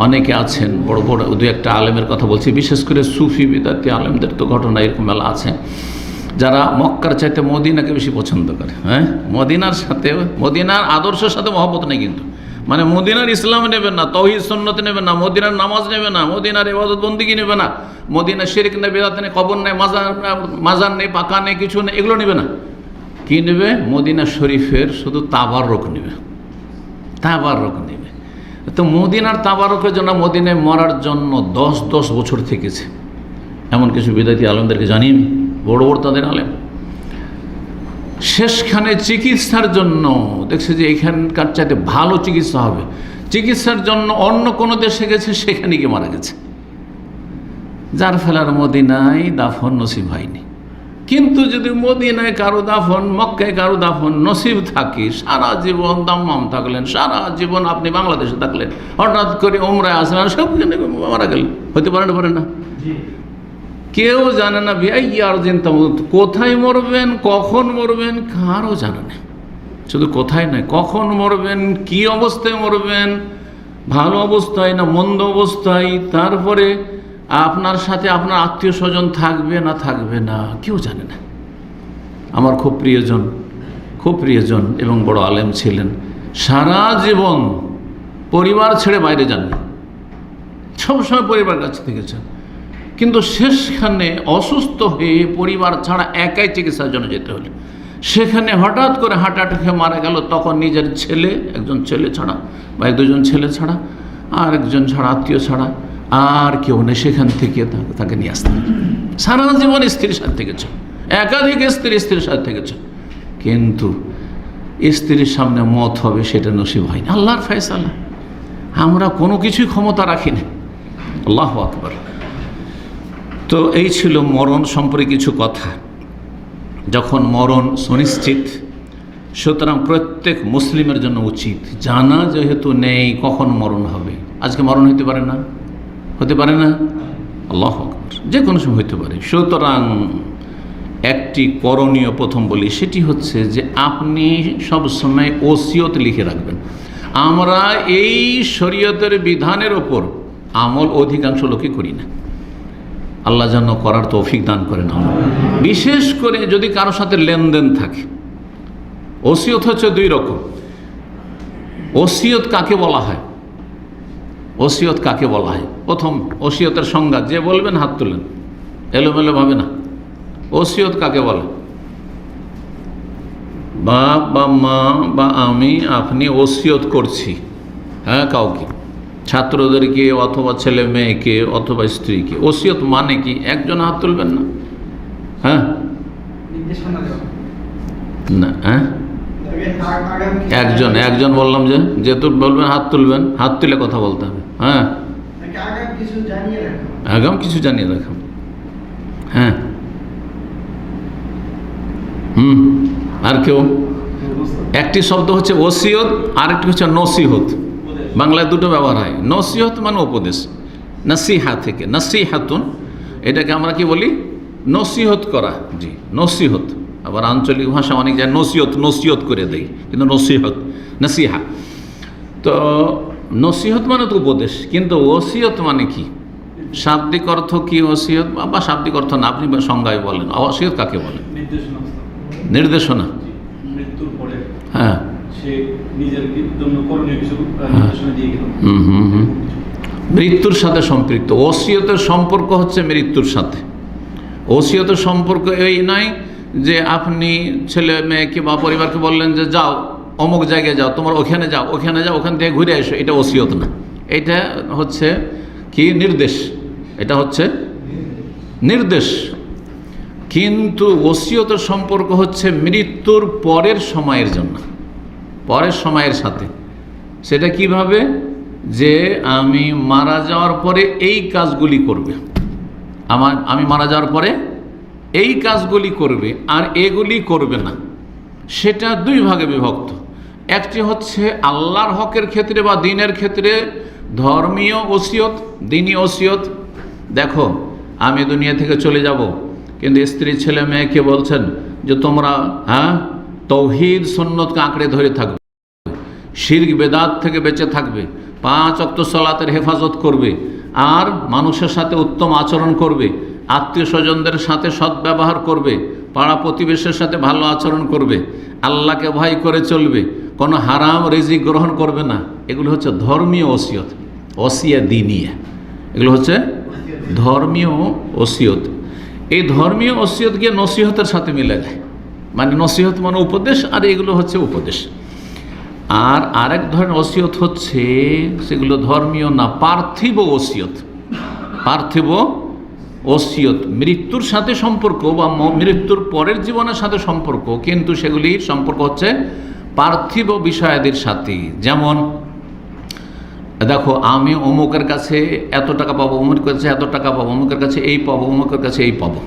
অনেকে আছেন, বড় বড় 2-1টা আলেমের কথা বলছি, বিশেষ করে সুফি বিদাতি আলেমদের তো ঘটনা এরকম মেলা আছে, যারা মক্কার চাইতে মদিনাকে বেশি পছন্দ করে। হ্যাঁ, মদিনার সাথে, মদিনার আদর্শের সাথে মহব্বত নেই, কিন্তু মানে মদিনার ইসলাম নেবে না, তৌহিদ সুন্নত নেবে না, মদিনার নামাজ নেবে না, মদিনার ইবাদত বন্দেগী নেবে না, মদিনার শিরক নেই, বিদআত নেই, কবর নেই, মাজার নেই, পাকা নেই, কিছু নেই, এগুলো নেবে না। কি নেবে? মদিনা শরীফের শুধু তাবাররুক নেবে, তাবাররুক নেবে। তো মদিনার তাবাররুকের জন্য মদিনায় মরার জন্য 10 বছর থেকেছে, এমন কিছু বিদাতি আলেমদেরকে জানি, বড় বড় তাদের আলেম শেষখানে চিকিৎসার জন্য দেখছে যে এখানকার চাইতে ভালো চিকিৎসা হবে, চিকিৎসার জন্য অন্য কোনো দেশে গেছে, সেখানে গিয়ে মারা গেছে। যার ফেলার মদিনায় দাফন নসিব হয়নি। কিন্তু যদি মদিনায় কারো দাফন, মক্কায় কারো দাফন নসিব থাকে, সারা জীবন দাম্মাম থাকলেন, সারা জীবন আপনি বাংলাদেশে থাকলেন, হঠাৎ করে উমরায় আসলেন, সব মারা গেলেন, হতে পারে না? কেউ জানে না কোথায় মরবেন, কখন মরবেন, কারও জানে না। শুধু কোথায় নয়, কখন মরবেন, কি অবস্থায় মরবেন, ভালো অবস্থায় না মন্দ অবস্থায়, তারপরে আপনার সাথে আপনার আত্মীয় স্বজন থাকবে না থাকবে না, কেউ জানে না। আমার খুব প্রিয়জন এবং বড় আলেম ছিলেন, সারা জীবন পরিবার ছেড়ে বাইরে যাননি, সবসময় পরিবার কাছে থেকেছেন, কিন্তু শেষখানে অসুস্থ হয়ে পরিবার ছাড়া একাই চিকিৎসার জন্য যেতে হলো। সেখানে হঠাৎ করে হার্ট অ্যাটাক হয়ে মারা গেল। তখন নিজের ছেলে, একজন ছেলে ছাড়া বা দুজন ছেলে ছাড়া, আর একজন ছাড়া, আত্মীয় ছাড়া আর কেউ নেই। সেখান থেকে তাকে নিয়ে আসতে হবে। সারা জীবন স্ত্রীর সাথে থেকেছ, একাধিক স্ত্রীর সাথে থেকেছ, কিন্তু স্ত্রীর সামনে মত হবে সেটা নসিব হয়নি। আল্লাহর ফয়সালা, আমরা কোনো কিছুই ক্ষমতা রাখি না। আল্লাহু আকবার। তো এই ছিল মরণ সম্পর্কে কিছু কথা। যখন মরণ সুনিশ্চিত, সুতরাং প্রত্যেক মুসলিমের জন্য উচিত জানা যেহেতু নেই কখন মরণ হবে। আজকে মরণ হতে পারে না, আল্লাহু আকবার, যে কোনো সময় হতে পারে। সুতরাং একটি করণীয় প্রথম বলি, সেটি হচ্ছে যে আপনি সবসময় ওসিয়ত লিখে রাখবেন। আমরা এই শরীয়তের বিধানের ওপর আমল অধিকাংশ লোকই করি না। আল্লাহ যেন করার তৌফিক দান করেন। বিশেষ করে যদি কারোর সাথে লেনদেন থাকে। ওসিয়ত হচ্ছে দুই রকম। ওসিয়ত কাকে বলা হয়? প্রথম ওসিয়তের সংজ্ঞা, যে বলবেন হাত তুলেন, এলোমেলো ভাবে না। ওসিয়ত কাকে বলে? বাপ বা মা বা আমি, আপনি ওসিয়ত করছি, হ্যাঁ, কাউকে, ছাত্রদেরকে অথবা ছেলে মেয়েকে অথবা স্ত্রীকে। ওসিয়ত মানে কি? একজন হাত তুলবেন না, হ্যাঁ না, হ্যাঁ একজন বললাম, যে যেহেতু বলবেন হাত তুলবেন, হাত তুলে কথা বলতে হবে, হ্যাঁ, আগাম কিছু জানিয়ে রাখা, হ্যাঁ। আর কেউ? একটি শব্দ হচ্ছে ওসিয়ত, আরেকটি হচ্ছে নসিহত। বাংলায় দুটো ব্যবহার হয়। নসিহত মানে উপদেশ, নাসিহা থেকে, নাসিহাতুন, এটাকে আমরা কি বলি? নসিহত করা, জি, নসিহত। আবার আঞ্চলিক ভাষা অনেক যায় নসিহত করে দেয়, কিন্তু নসিহত, নাসিহা। তো নসিহত মানে তো উপদেশ, কিন্তু ওসিয়ত মানে কি? শাব্দিক অর্থ কি ওসিয়ত? বা শাব্দিক অর্থ না, আপনি সংজ্ঞায় বলেন। ওসিয়ত কাকে বলেন? নির্দেশনা। মৃত্যুর পরে, হ্যাঁ, সে নিজের জন্য করণীয় কিছু নির্দেশনা দিয়ে গেল। মৃত্যুর সাথে সম্পৃক্ত। ওসিয়তের সম্পর্ক হচ্ছে মৃত্যুর সাথে। ওসিয়তের সম্পর্ক এই নয় যে আপনি ছেলে মেয়েকে বা পরিবারকে বললেন যে যাও অমুক জায়গায় যাও, তোমার ওখানে যাও, ওখান থেকে ঘুরে এসো। এটা ওসিয়ত না, এটা হচ্ছে কি? নির্দেশ। এটা হচ্ছে নির্দেশ। কিন্তু ওসিয়তের সম্পর্ক হচ্ছে মৃত্যুর পরের সময়ের জন্য, পরের সময়ের সাথে। সেটা কিভাবে? যে আমি মারা যাওয়ার পরে এই কাজগুলি করবে, আমি মারা যাওয়ার পরে এই কাজগুলি করবে আর এগুলি করবে না। সেটা দুই ভাগে বিভক্ত। একটি হচ্ছে আল্লাহর হকের ক্ষেত্রে বা দ্বীনের ক্ষেত্রে ধর্মীয় ওসিয়ত, দ্বীনি ওসিয়ত। দেখো, আমি দুনিয়া থেকে চলে যাব, কিন্তু স্ত্রী ছেলে মেয়েকে বলছেন যে তোমরা তৌহিদ সুন্নতকে আঁকড়ে ধরে থাকবে, শিরক বেদাত থেকে বেঁচে থাকবে, 5 ওয়াক্ত সালাতের হেফাজত করবে, আর মানুষের সাথে উত্তম আচরণ করবে, আত্মীয় স্বজনদের সাথে সদ্ব্যবহার করবে, পাড়া প্রতিবেশীর সাথে ভালো আচরণ করবে, আল্লাহকে ভয় করে চলবে, কোনো হারাম রিজিক গ্রহণ করবে না। এগুলো হচ্ছে ধর্মীয় ওসিয়ত, ওসিয়া দ্বীনিয়া। এগুলো হচ্ছে ধর্মীয় ওসিয়ত। এই ধর্মীয় ওসিয়ত গিয়ে নসিহতের সাথে মিলে যায়, মানে নসিহত মানে উপদেশ, আর এগুলো হচ্ছে উপদেশ। আর আরেক ধরনের ওসিয়ত হচ্ছে, সেগুলো ধর্মীয় না, পার্থিব ওসিয়ত। পার্থিব ওসিয়ত মৃত্যুর সাথে সম্পর্ক বা মৃত্যুর পরের জীবনের সাথে সম্পর্ক, কিন্তু সেগুলির সম্পর্ক হচ্ছে পার্থিব বিষয়াদির সাথে। যেমন দেখো, আমি অমুকের কাছে এত টাকা পাবো, অমুকের কাছে এত টাকা পাবো, অমুকের কাছে এই পাবো, অমুকের কাছে এই পাবো।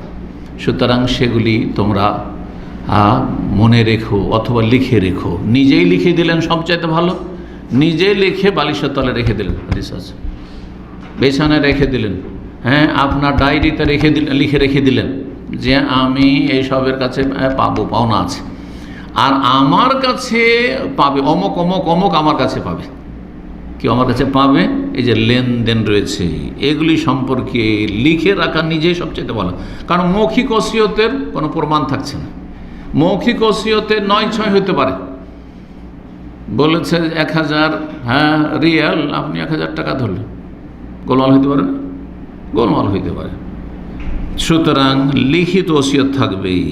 সুতরাং সেগুলি তোমরা মনে রেখো অথবা লিখে রেখো। নিজেই লিখে দিলেন সবচাইতে ভালো, নিজেই লিখে বালিশের তলে রেখে দিলেন, হাদিস আছে, বিছানায় রেখে দিলেন, হ্যাঁ, আপনার ডায়েরিতে রেখে দিলেন, লিখে রেখে দিলেন যে আমি এইসবের কাছে পাবো, পাওনা আছে, আর আমার কাছে পাবে অমুক অমুক অমুক, আমার কাছে পাবে, কি আমার কাছে পাবে। এই যে লেনদেন রয়েছে, এগুলি সম্পর্কে লিখে রাখা নিজেই সবচেয়ে ভালো। কারণ মৌখিক ওসিয়তের কোনো প্রমাণ থাকছে না। মৌখিক ওসিয়তে 9-6 হতে পারে, বলেছে 1000 রিয়াল, আপনি 1000 টাকা ধরলেন, গোলমাল হইতে পারে না? গোলমাল হইতে পারে। সুতরাং লিখিত ওসিয়ত থাকবেই।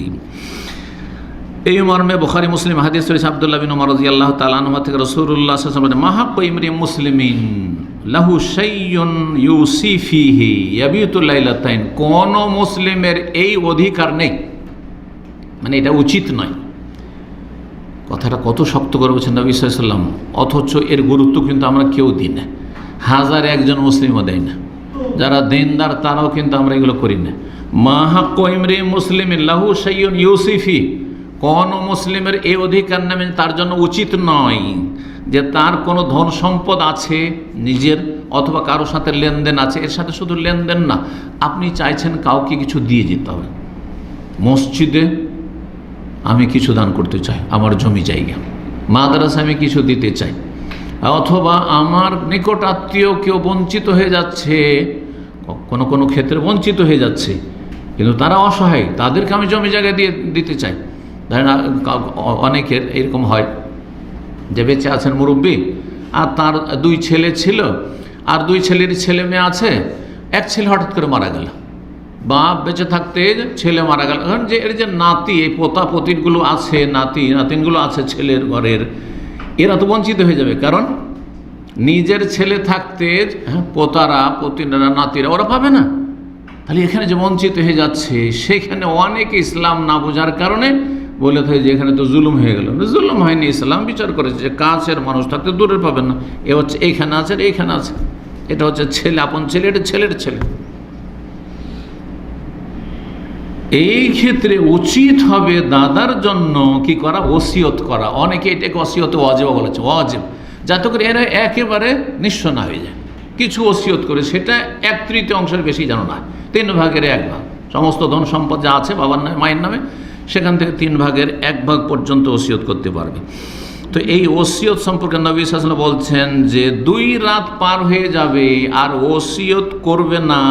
এই মর্মে বুখারী মুসলিম হাদিস রয়েছে, আব্দুল্লাহ বিন উমর রাদিয়াল্লাহু তাআলা আনহু থেকে রাসূলুল্লাহ সাল্লাল্লাহু আলাইহি ওয়াসাল্লাম মাহাক্কু ইমরিন মুসলিমিন লাহু শাইয়ুন ইউসি ফিহি ইয়াবিতু লাইলাতাইন। কোন মুসলিমের এই অধিকার নেই, মানে এটা উচিত নয়। কথাটা কত শক্ত করে বলছেন নবী সাল্লাল্লাহু আলাইহি ওয়াসাল্লাম, অথচ এর গুরুত্ব কিন্তু আমরা কেউ দিই না। হাজার একজন মুসলিমও দেয় না, যারা দিনদার তারাও কিন্তু আমরা এগুলো করি না। মাহাক্কু ইমরিন মুসলিমিন লাহু শাইয়ুন ইউসি ফিহি, কোন মুসলিমের এই অধিকার নেই, তার জন্য উচিত নয় যে তার কোনো ধন সম্পদ আছে নিজের অথবা কারো সাথে লেনদেন আছে, এর সাথে শুধু লেনদেন না, আপনি চাইছেন কাউকে কিছু দিয়ে যেতে হবে। মসজিদে আমি কিছু দান করতে চাই, আমার জমি জায়গা, মাদ্রাসায় আমি কিছু দিতে চাই, অথবা আমার নিকট আত্মীয় কেউ বঞ্চিত হয়ে যাচ্ছে, কোনো কোনো ক্ষেত্রে বঞ্চিত হয়ে যাচ্ছে, কিন্তু তারা অসহায়, তাদেরকে আমি জমি জায়গা দিয়ে দিতে চাই। ধরেন অনেকের এরকম হয় যে বেঁচে আছেন মুরব্বী, আর তার 2 ছেলে ছিল, আর 2 ছেলের ছেলে মেয়ে আছে, এক ছেলে হঠাৎ করে মারা গেল, বাপ বেঁচে থাকতে ছেলে মারা গেল। কারণ যে এর যে নাতি, এই পোতা পতিনগুলো আছে, নাতিনগুলো আছে ছেলের ঘরের, এরা তো বঞ্চিত হয়ে যাবে। কারণ নিজের ছেলে থাকতে পোতারা, পতিনরা, নাতিরা ওরা পাবে না। তাহলে এখানে যে বঞ্চিত হয়ে যাচ্ছে, সেখানে অনেকে ইসলাম না বোঝার কারণে বলে থাকে যে এখানে তো জুলুম হয়ে গেল। জুলুম হয়নি, ইসলাম বিচার করেছে যে কাছের মানুষ থাকতে দূরের পাবেন না, এ হচ্ছে এইখানে আছে, এইখানে আছে, এটা হচ্ছে ছেলে, আপন ছেলে, এটা ছেলের ছেলে। এই ক্ষেত্রে উচিত হবে দাদার জন্য কি করা, ওসিয়ত করা। অনেকে এটাকে ওসিয়তে ওয়াজিব বলেছে, ওয়াজিব, যাতে করে এরা একেবারে নিঃস্ব না হয়ে যায়। কিছু ওসিয়ত করে, সেটা 1/3 অংশের বেশি যেন না, 3 ভাগের 1 ভাগ, সমস্ত ধন সম্পদ যা আছে বাবার নামে মায়ের নামে, সেখান থেকে 3 ভাগের 1 ভাগ পর্যন্ত ওসিয়ত করতে পারবে। তো এই ওসিয়ত সম্পর্কে নবী সাল্লাল্লাহু আলাইহি ওয়াসাল্লাম বলছেন যে 2 রাত পার হয়ে যাবে আর ওসিয়ত করবে না,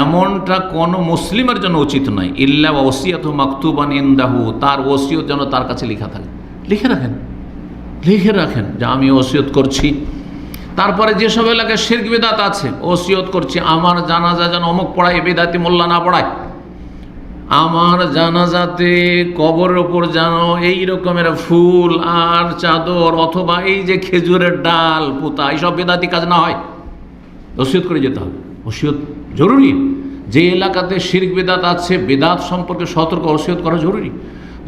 এমনটা কোনো মুসলিমের জন্য উচিত নয়। ইল্লা ওসিয়াতু মাকতুবান ইনদাহু, তার ওসিয়ত যেন তার কাছে লেখা থাকে। লিখে রাখেন যে আমি ওসিয়ত করছি। তারপরে যেসব এলাকায় শিরক বিদআত আছে, ওসিয়ত করছি আমার জানাজা যেন অমুক পড়ায়, বেদাতি মোল্লা না পড়ায়, আমার জানাজাতে কবরের ওপর যেন এই রকমের ফুল আর চাদর অথবা এই যে খেজুরের ডাল পোতা, এইসব বেদাতি কাজ না হয়, ওসিয়ত করে যেতে হবে। ওসিয়ত জরুরি। যে এলাকাতে শিরক বিদআত আছে, বিদআত সম্পর্কে সতর্ক ওসিয়ত করা জরুরি।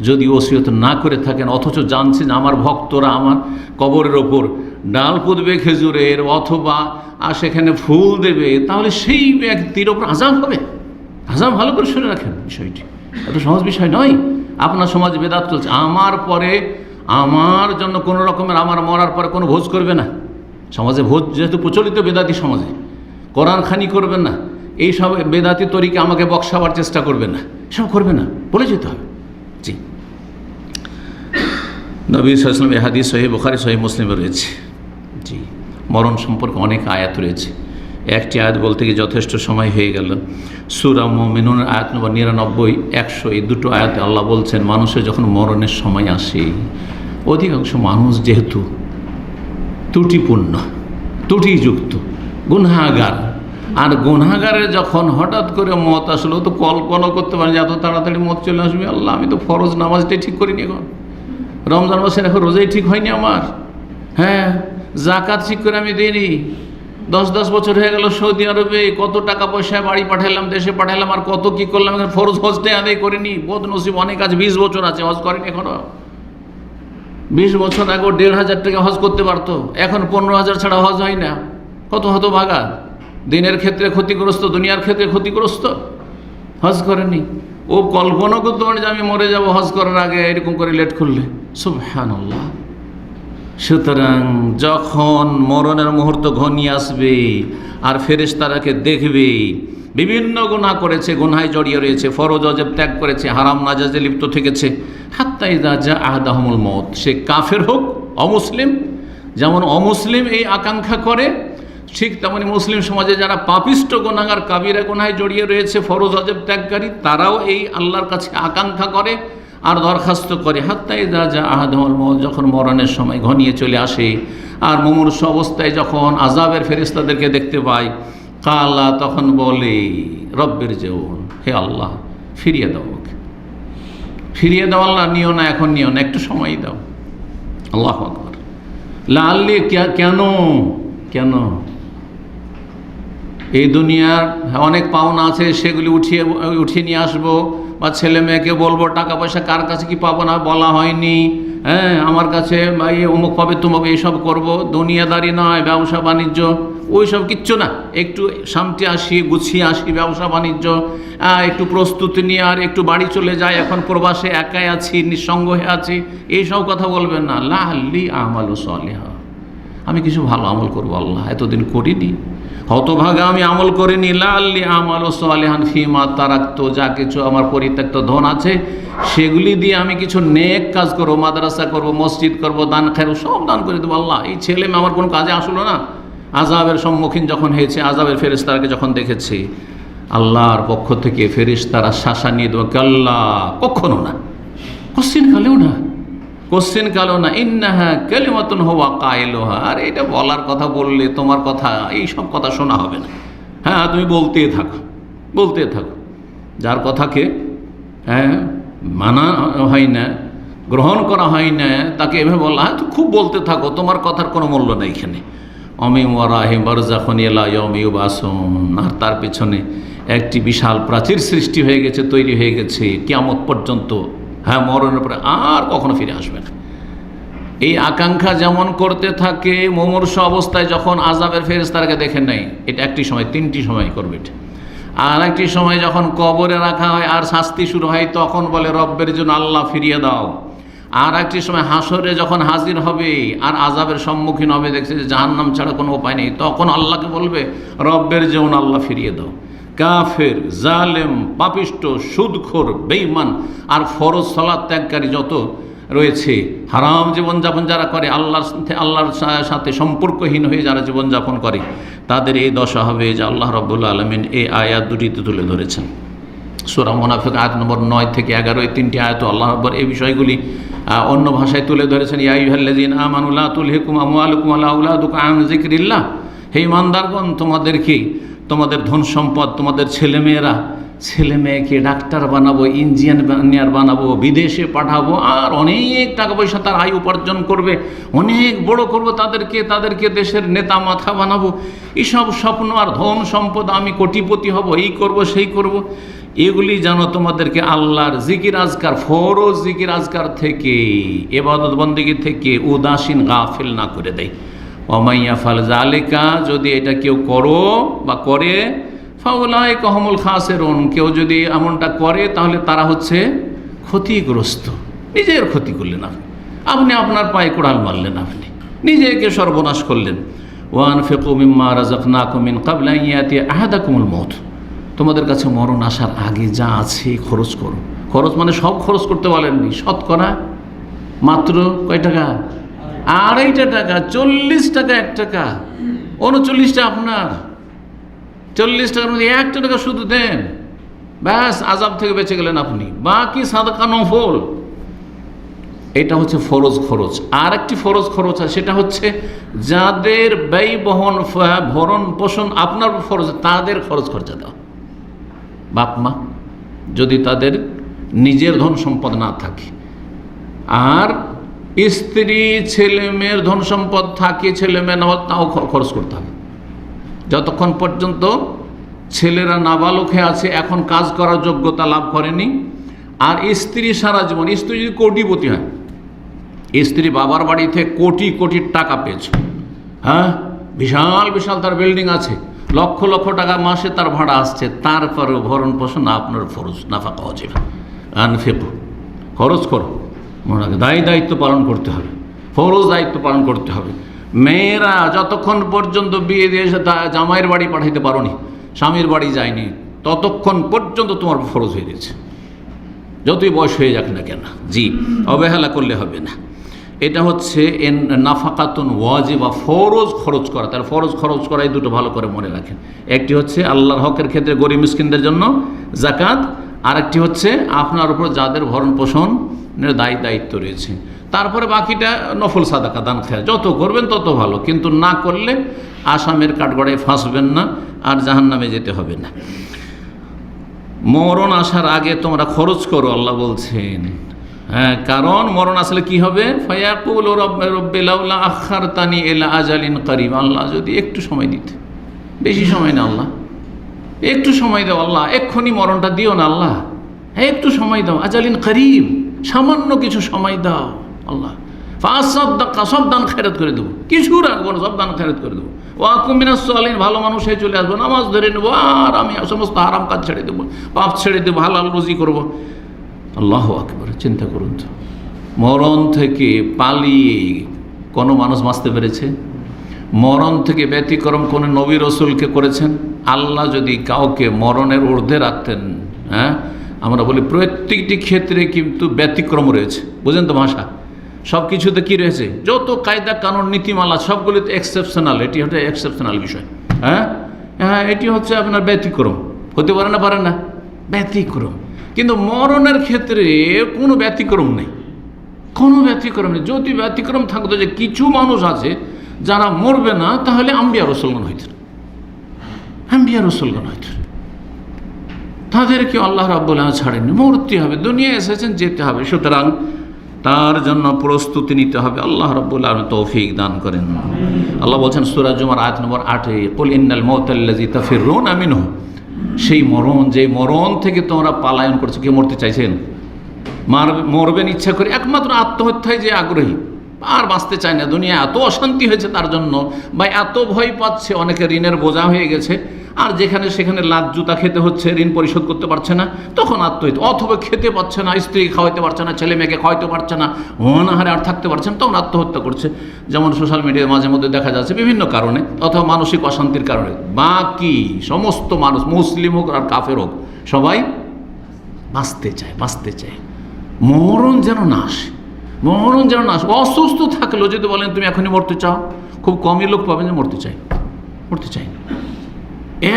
যদি ওসিয়ত না করে থাকেন, অথচ জানছেন আমার ভক্তরা আমার কবরের ওপর ডাল পুঁতবে খেজুরের অথবা সেখানে ফুল দেবে, তাহলে সেই ব্যক্তির ওপর আযাব হবে। আযাব ভালো করে শুনে রাখেন, বিষয়টি এত সহজ বিষয় নয়। আপনার সমাজে বেদাত চলছে, আমার পরে আমার জন্য কোনো রকমের, আমার মরার পরে কোনো ভোজ করবে না। সমাজে ভোজ যেহেতু প্রচলিত বেদাতি সমাজে, কোরআন খানি করবেন না, এইসব বেদাতি তরিকে আমাকে বক্সাবার চেষ্টা করবে না, এসব করবে না, বলে যেতে হবে। জি, নবী সাল্লাল্লাহু আলাইহি ওয়াসাল্লাম হাদিস সহিহ বুখারী সহিহ মুসলিমে রয়েছে। জি, মরণ সম্পর্কে অনেক আয়াত রয়েছে। একটি আয়াত বলতে গিয়ে যথেষ্ট সময় হয়ে গেল। সূরা মুমিনুনের আয়াত নম্বর 99, 100, এই 2টো আয়াতে আল্লাহ বলছেন মানুষের যখন মরণের সময় আসে, অধিকাংশ মানুষ যেহেতু ত্রুটিপূর্ণ, ত্রুটিযুক্ত, গুনাহগার, আর গুনাহগারের যখন হঠাৎ করে মত আসলে তো কল্পনা করতে পারেন যে এত তাড়াতাড়ি মত চলে আসবে। আল্লাহ, আমি তো ফরজ নামাজটাই ঠিক করিনি, এখন রমজান মাসের এখন রোজাই ঠিক হয়নি আমার, হ্যাঁ, যাকাত ঠিক করে আমি দিইনি, 10 বছর হয়ে গেল সৌদি আরবে, কত টাকা পয়সায় বাড়ি পাঠালাম, দেশে পাঠালাম, আর কত কি করলাম, ফরজ হজটাই আদায় করিনি। বোধ নসিব অনেক আছে, 20 বছর আছে হজ করেনি এখনো। 20 বছর আগে 1,500 টাকা হজ করতে পারতো, এখন 15,000 ছাড়া হজ হয় না। কত হতভাগা, দিনের ক্ষেত্রে ক্ষতিগ্রস্ত, দুনিয়ার ক্ষেত্রে ক্ষতিগ্রস্ত, হজ করেনি। ও কল্পনা করতে পারে যে আমি মরে যাব হজ করার আগে এরকম করে লেট করলে। সুবহানাল্লাহ। সুতরাং যখন মরণের মুহূর্ত ঘনিয়ে আসবে আর ফেরেশতারাকে দেখবে, বিভিন্ন গুনাহ করেছে, গুনাহে জড়িয়ে রয়েছে, ফরজ ওয়াজিব ত্যাগ করেছে, হারাম নাজায়েজে লিপ্ত থেকেছে, হাত্তা ইযা জা আহাদাহুমুল মউত, সে কাফের হোক অমুসলিম, যেমন অমুসলিম এই আকাঙ্ক্ষা করে, ঠিক তেমনি মুসলিম সমাজে যারা পাপিষ্ট গুনাহগার, কাবিরা গুনাহে জড়িয়ে রয়েছে, ফরজ ওয়াজিব ত্যাগকারী, তারাও এই আল্লাহর কাছে আকাঙ্ক্ষা করে আর দরখাস্ত করে। হাত্তা ইযা জা আহাদাহুমুল মউত, যখন মরণের সময় ঘনিয়ে চলে আসে আর মুমূর্ষ অবস্থায় যখন আযাবের ফেরেশতাদেরকে দেখতে পায়, কালা, তখন বলে রব্বির জিউন, হে আল্লাহ ফিরিয়ে দাও, ওকে ফিরিয়ে দাও আল্লাহ, নিও না, এখন নিও না, একটু সময় দাও। আল্লাহু আকবার। লাআল্লি, কেন কেন? এই দুনিয়ার অনেক পাওনা আছে, সেগুলি উঠিয়ে নিয়ে আসবো, বা ছেলে মেয়েকে বলবো টাকা পয়সা কার কাছে কি পাবো না বলা হয়নি, হ্যাঁ আমার কাছে অমুক পাবে তুমুক, এইসব করব, দুনিয়াদারি নয়, ব্যবসা বাণিজ্য ওই সব কিচ্ছু না, একটু শান্তি আসি, গুছিয়ে আসি, ব্যবসা বাণিজ্য একটু প্রস্তুতি নিয়ে আর একটু বাড়ি চলে যায়, এখন প্রবাসে একাই আছি, নিঃসঙ্গ হয়ে আছি, এইসব কথা বলবেন না। লাআল্লি আমালু সলিহা, আমি কিছু ভালো আমল করবো, আল্লাহ এতদিন করিনি, হতভাগা আমি আমল করিনি। লাআল্লি আমালু সলিহান ফিমা তারাকতু, যা কিছু আমার পরিত্যক্ত ধন আছে সেগুলি দিয়ে আমি কিছু নেক কাজ করবো, মাদ্রাসা করব, মসজিদ করব, দান খাইরু সব দান করে দেবো। আল্লাহ এই ছেলে মেয়ে আমার কোনো কাজে আসলো না। আযাবের সম্মুখীন যখন হয়েছে, আযাবের ফেরেশতাকে যখন দেখেছে, আল্লাহর পক্ষ থেকে ফেরেশতারা শাসা নিয়ে দেবো, কাল্লা, কখনো না, কোশ্চিন কালেও না, কোশ্চিন কালেও না, ইন্নাহা কালিমাতুন হুয়া কাইলুহা, আর এটা বলার কথা বললে তোমার কথা, এই সব কথা শোনা হবে না। হ্যাঁ তুমি বলতেই থাকো, বলতে থাকো, যার কথাকে মানা হয় না, গ্রহণ করা হয় না, তাকে এভাবে বলা, হ্যাঁ তো খুব বলতে থাকো, তোমার কথার কোনো মূল্য নেই এখানে। অমি ওয়ারাহিম বারযাখুন ইলা ইয়াউমি ইউবআসুন, আর তার পেছনে একটি বিশাল প্রাচীর সৃষ্টি হয়ে গেছে, তৈরি হয়ে গেছে কিয়ামত পর্যন্ত। হ্যাঁ, মরণের পরে আর কখনো ফিরে আসবে না। এই আকাঙ্ক্ষা যেমন করতে থাকে, মুমূর্ষ অবস্থায় যখন আযাবের ফেরেশতাকে দেখে নেয়, এটা একটি সময়, 3টি সময় করবে এটা। আর একটি সময় যখন কবরে রাখা হয় আর শাস্তি শুরু হয়, তখন বলে রব্বের জন্য আল্লাহ ফিরিয়ে দাও। আর একটি সময় হাসরে যখন হাজির হবে আর আযাবের সম্মুখীন হবে, দেখছে যে জাহান্নাম ছাড়া কোনো উপায় নেই, তখন আল্লাহকে বলবে রব্বের জন্য আল্লাহ ফিরিয়ে দাও। কাফের, জালেম, পাপিষ্ট, সুদখোর, বেঈমান আর ফরজ সালাত ত্যাগকারী যত রয়েছে, হারাম জীবনযাপন যারা করে, আল্লাহর সাথে সম্পর্কহীন হয়ে যারা জীবনযাপন করে, তাদের এই দশা হবে যে আল্লাহ রাব্বুল আলামিন এই আয়াত দুটিতে তুলে ধরেছেন। সূরা মুনাফিক আয়াত নম্বর 9 থেকে 11, এই 3টি আয়াত আল্লাহ রাব্বুল এই বিষয়গুলি অন্য ভাষায় তুলে ধরেছেন। ইয়া আইয়ুহাল্লাযীনা আমানু লা তুলহিকুম আমওয়ালুকুম ওয়ালা আওলাদুকুম আন যিকরিল্লাহ, হে ঈমানদারগণ, তোমাদেরকে তোমাদের ধন সম্পদ, তোমাদের ছেলে মেয়েকে ডাক্তার বানাবো, ইঞ্জিনিয়ার বানাবো, বিদেশে পাঠাবো, আর অনেক টাকা পয়সা তার আয় উপার্জন করবে, অনেক বড় করবো তাদেরকে দেশের নেতা মাথা বানাবো, এইসব স্বপ্ন আর ধন সম্পদ, আমি কোটিপতি হব, এই করব সেই করব, এগুলি যেন তোমাদেরকে আল্লাহর জিকির আজকার, ফরজ জিকির আজকার থেকে, ইবাদত বন্দেগী থেকে উদাসীন, গাফিল না করে দেয়। ওয়া ইয়াফআল যালিকা, যদি এটা কেউ করো বা করে, ফাউলাইকা হুমুল খাসিরুন, কেউ যদি এমনটা করে তাহলে তারা হচ্ছে ক্ষতিগ্রস্ত। নিজের ক্ষতি করলেন আপনি আপনার পায়ে কোড়াল মারলেন, আপনি নিজেকে সর্বনাশ করলেন। ওয়ানফিকু মিম্মা রাযাকনাকুম মিন ক্বাবলি আন ইয়াতিয়া আহাদাকুমুল মউত, তোমাদের কাছে মরণ আসার আগে যা আছে খরচ করো। খরচ মানে সব খরচ করতে বলেননি, শতকরা মাত্র কয় টাকা? 2.5 টাকা, 40 টাকা 1 টাকা, 39টা আপনার, 40 টাকার মধ্যে 1 টাকা শুধু দেন, ব্যাস আযাব থেকে বেঁচে গেলেন আপনি। বাকি সাদাকা নফল, এটা হচ্ছে ফরজ খরচ। আর একটি ফরজ খরচ আছে, সেটা হচ্ছে যাদের ব্যয় বহন ভরণ পোষণ আপনার ফরজ, তাদের খরচ খরচা দেওয়া। বাপ মা যদি তাদের নিজের ধন সম্পদ না থাকে, আর স্ত্রী ছেলে মেয়ের ধন সম্পদ থাকে, ছেলে মেয়ে নেওয়া, তাও খরচ করতে হবে। যতক্ষণ পর্যন্ত ছেলেরা নাবালক হয়ে আছে, এখন কাজ করার যোগ্যতা লাভ করেনি। আর স্ত্রী সারা জীবন, স্ত্রী যদি কোটিপতি হয়, স্ত্রী বাবার বাড়িতে কোটি কোটি টাকা পেয়েছে, হ্যাঁ, বিশাল বিশাল তার বিল্ডিং আছে, লক্ষ লক্ষ টাকা মাসে তার ভাড়া আসছে, তারপরেও ভরণ পোষণ আপনার ফরজ, নাফাকা ওয়াজিব, আনফিকু, খরচ করো, মনে দায়িত্ব পালন করতে হবে, ফরজ দায়িত্ব পালন করতে হবে। মেয়েরা যতক্ষণ পর্যন্ত বিয়ে দিয়ে এসে জামাইয়ের বাড়ি পাঠাইতে পারো নি, স্বামীর বাড়ি যায়নি, ততক্ষণ পর্যন্ত তোমার ফরজ হয়ে গেছে, যতই বয়স হয়ে যাক না কেন। জি, অবহেলা করলে হবে না। এটা হচ্ছে নাফাকাতুন ওয়াজিবা, ফরজ খরচ করা। তার ফরজ খরচ করা, এই দুটো ভালো করে মনে রাখেন। একটি হচ্ছে আল্লাহর হকের ক্ষেত্রে গরিব মিসকিনদের জন্য যাকাত, আর একটি হচ্ছে আপনার উপর যাদের ভরণ পোষণের দায়িত্ব রয়েছে। তারপরে বাকিটা নফল সাদাকা, দান খেয়া, যত করবেন তত ভালো, কিন্তু না করলে আসামের কাঠগড়ায় ফাঁসবেন না, আর জাহান্নামে যেতে হবে না। মরণ আসার আগে তোমরা খরচ করো, আল্লাহ বলছেন। হ্যাঁ, কারণ মরণ আসলে কি হবে? ফায়াকুল রব্বি লাউলা আখারতানি ইলা আজালিন করিব, আল্লাহ যদি একটু সময় দিতে, বেশি সময় না আল্লাহ, একটু সময় দাও আল্লাহ, এক্ষুনি মরণটা দিও না আল্লাহ, একটু সময় দাও, আজালিন করিব, সামান্য কিছু সময় দাও আল্লাহ। ফাসাদ্দাকা, সব দান খেরাত করে দেবো, কিছু রাখবো না, সব দান খেরাত করে দেবো। ওয়াকুম মিনাস সালিহিন, ভালো মানুষ হয়ে চলে আসবো, নামাজ ধরে নেবো, আর আমি সমস্ত হারাম কাজ ছেড়ে দেবো, পাপ ছেড়ে দেবো, হালাল রুজি করবো। আল্লাহু আকবার, চিন্তা করুন তো, মরণ থেকে পালিয়ে কোনো মানুষ বাঁচতে পেরেছে? মরণ থেকে ব্যতিক্রম কোনো নবী রসুলকে করেছেন? আল্লাহ যদি কাউকে মরণের ঊর্ধ্বে রাখতেন, হ্যাঁ, আমরা বলি প্রত্যেকটি ক্ষেত্রে কিন্তু ব্যতিক্রম রয়েছে, বুঝেন তো ভাষা, সব কিছুতে কী রয়েছে, যত কায়দা কানুন নীতিমালা সবগুলিতে এক্সেপশনাল, এটি হচ্ছে এক্সেপশনাল বিষয়। হ্যাঁ হ্যাঁ, এটি হচ্ছে আপনার ব্যতিক্রম, হতে পারে না, পারে না, ব্যতিক্রম। কিন্তু মরণের ক্ষেত্রে কোনো ব্যতিক্রম নেই, কোনো ব্যতিক্রম নেই। যদি ব্যতিক্রম থাকতো যে কিছু মানুষ আছে যারা মরবে না, তাহলে আম্বিয়া রসুলগণ হইতেন, আম্বিয়া রসুলগণ হইতেন, তাদেরকে আল্লাহ রাব্বুল আলামিন ছাড়েননি, মরতে হবে, দুনিয়ায় এসেছেন, যেতে হবে, সুতরাং তার জন্য প্রস্তুতি নিতে হবে। আল্লাহ রাব্বুল আলামিন তৌফিক দান করেন। আল্লাহ বলছেন সূরা জুমার আয়াত নম্বর 8, কুল ইন্নাল মাউতাল্লাযী তাফিরুনা মিনহু, সেই মরণ, যে মরণ থেকে তোমরা পালায়ন করছো। কে মরতে চাইছেন? মরবেন ইচ্ছা করে, একমাত্র আত্মহত্যায় যে আগ্রহী, আর বাঁচতে চায় না, দুনিয়া এত অশান্তি হয়েছে তার জন্য, বা এত ভয় পাচ্ছে, অনেকে ঋণের বোঝা হয়ে গেছে, আর যেখানে সেখানে লাত জুতা খেতে হচ্ছে, ঋণ পরিশোধ করতে পারছে না, তখন আত্মহত্যা। অথবা খেতে পারছে না, স্ত্রী খাওয়াইতে পারছে না, ছেলে মেয়েকে খাওয়াইতে পারছে না, অনাহারে আর থাকতে পারছে না, তখন আত্মহত্যা করছে। যেমন সোশ্যাল মিডিয়ায় মাঝে মধ্যে দেখা যাচ্ছে বিভিন্ন কারণে, অথবা মানসিক অশান্তির কারণে। বাকি সমস্ত মানুষ, মুসলিম হোক আর কাফের হোক, সবাই বাঁচতে চায়, বাঁচতে চায়, মরণ যেন না আসে, মরণ যেন না আসে। অসুস্থ থাকলেও যদি বলেন তুমি এখনই মরতে চাও, খুব কমই লোক পাবেন যে মরতে চাই, মরতে চাই না।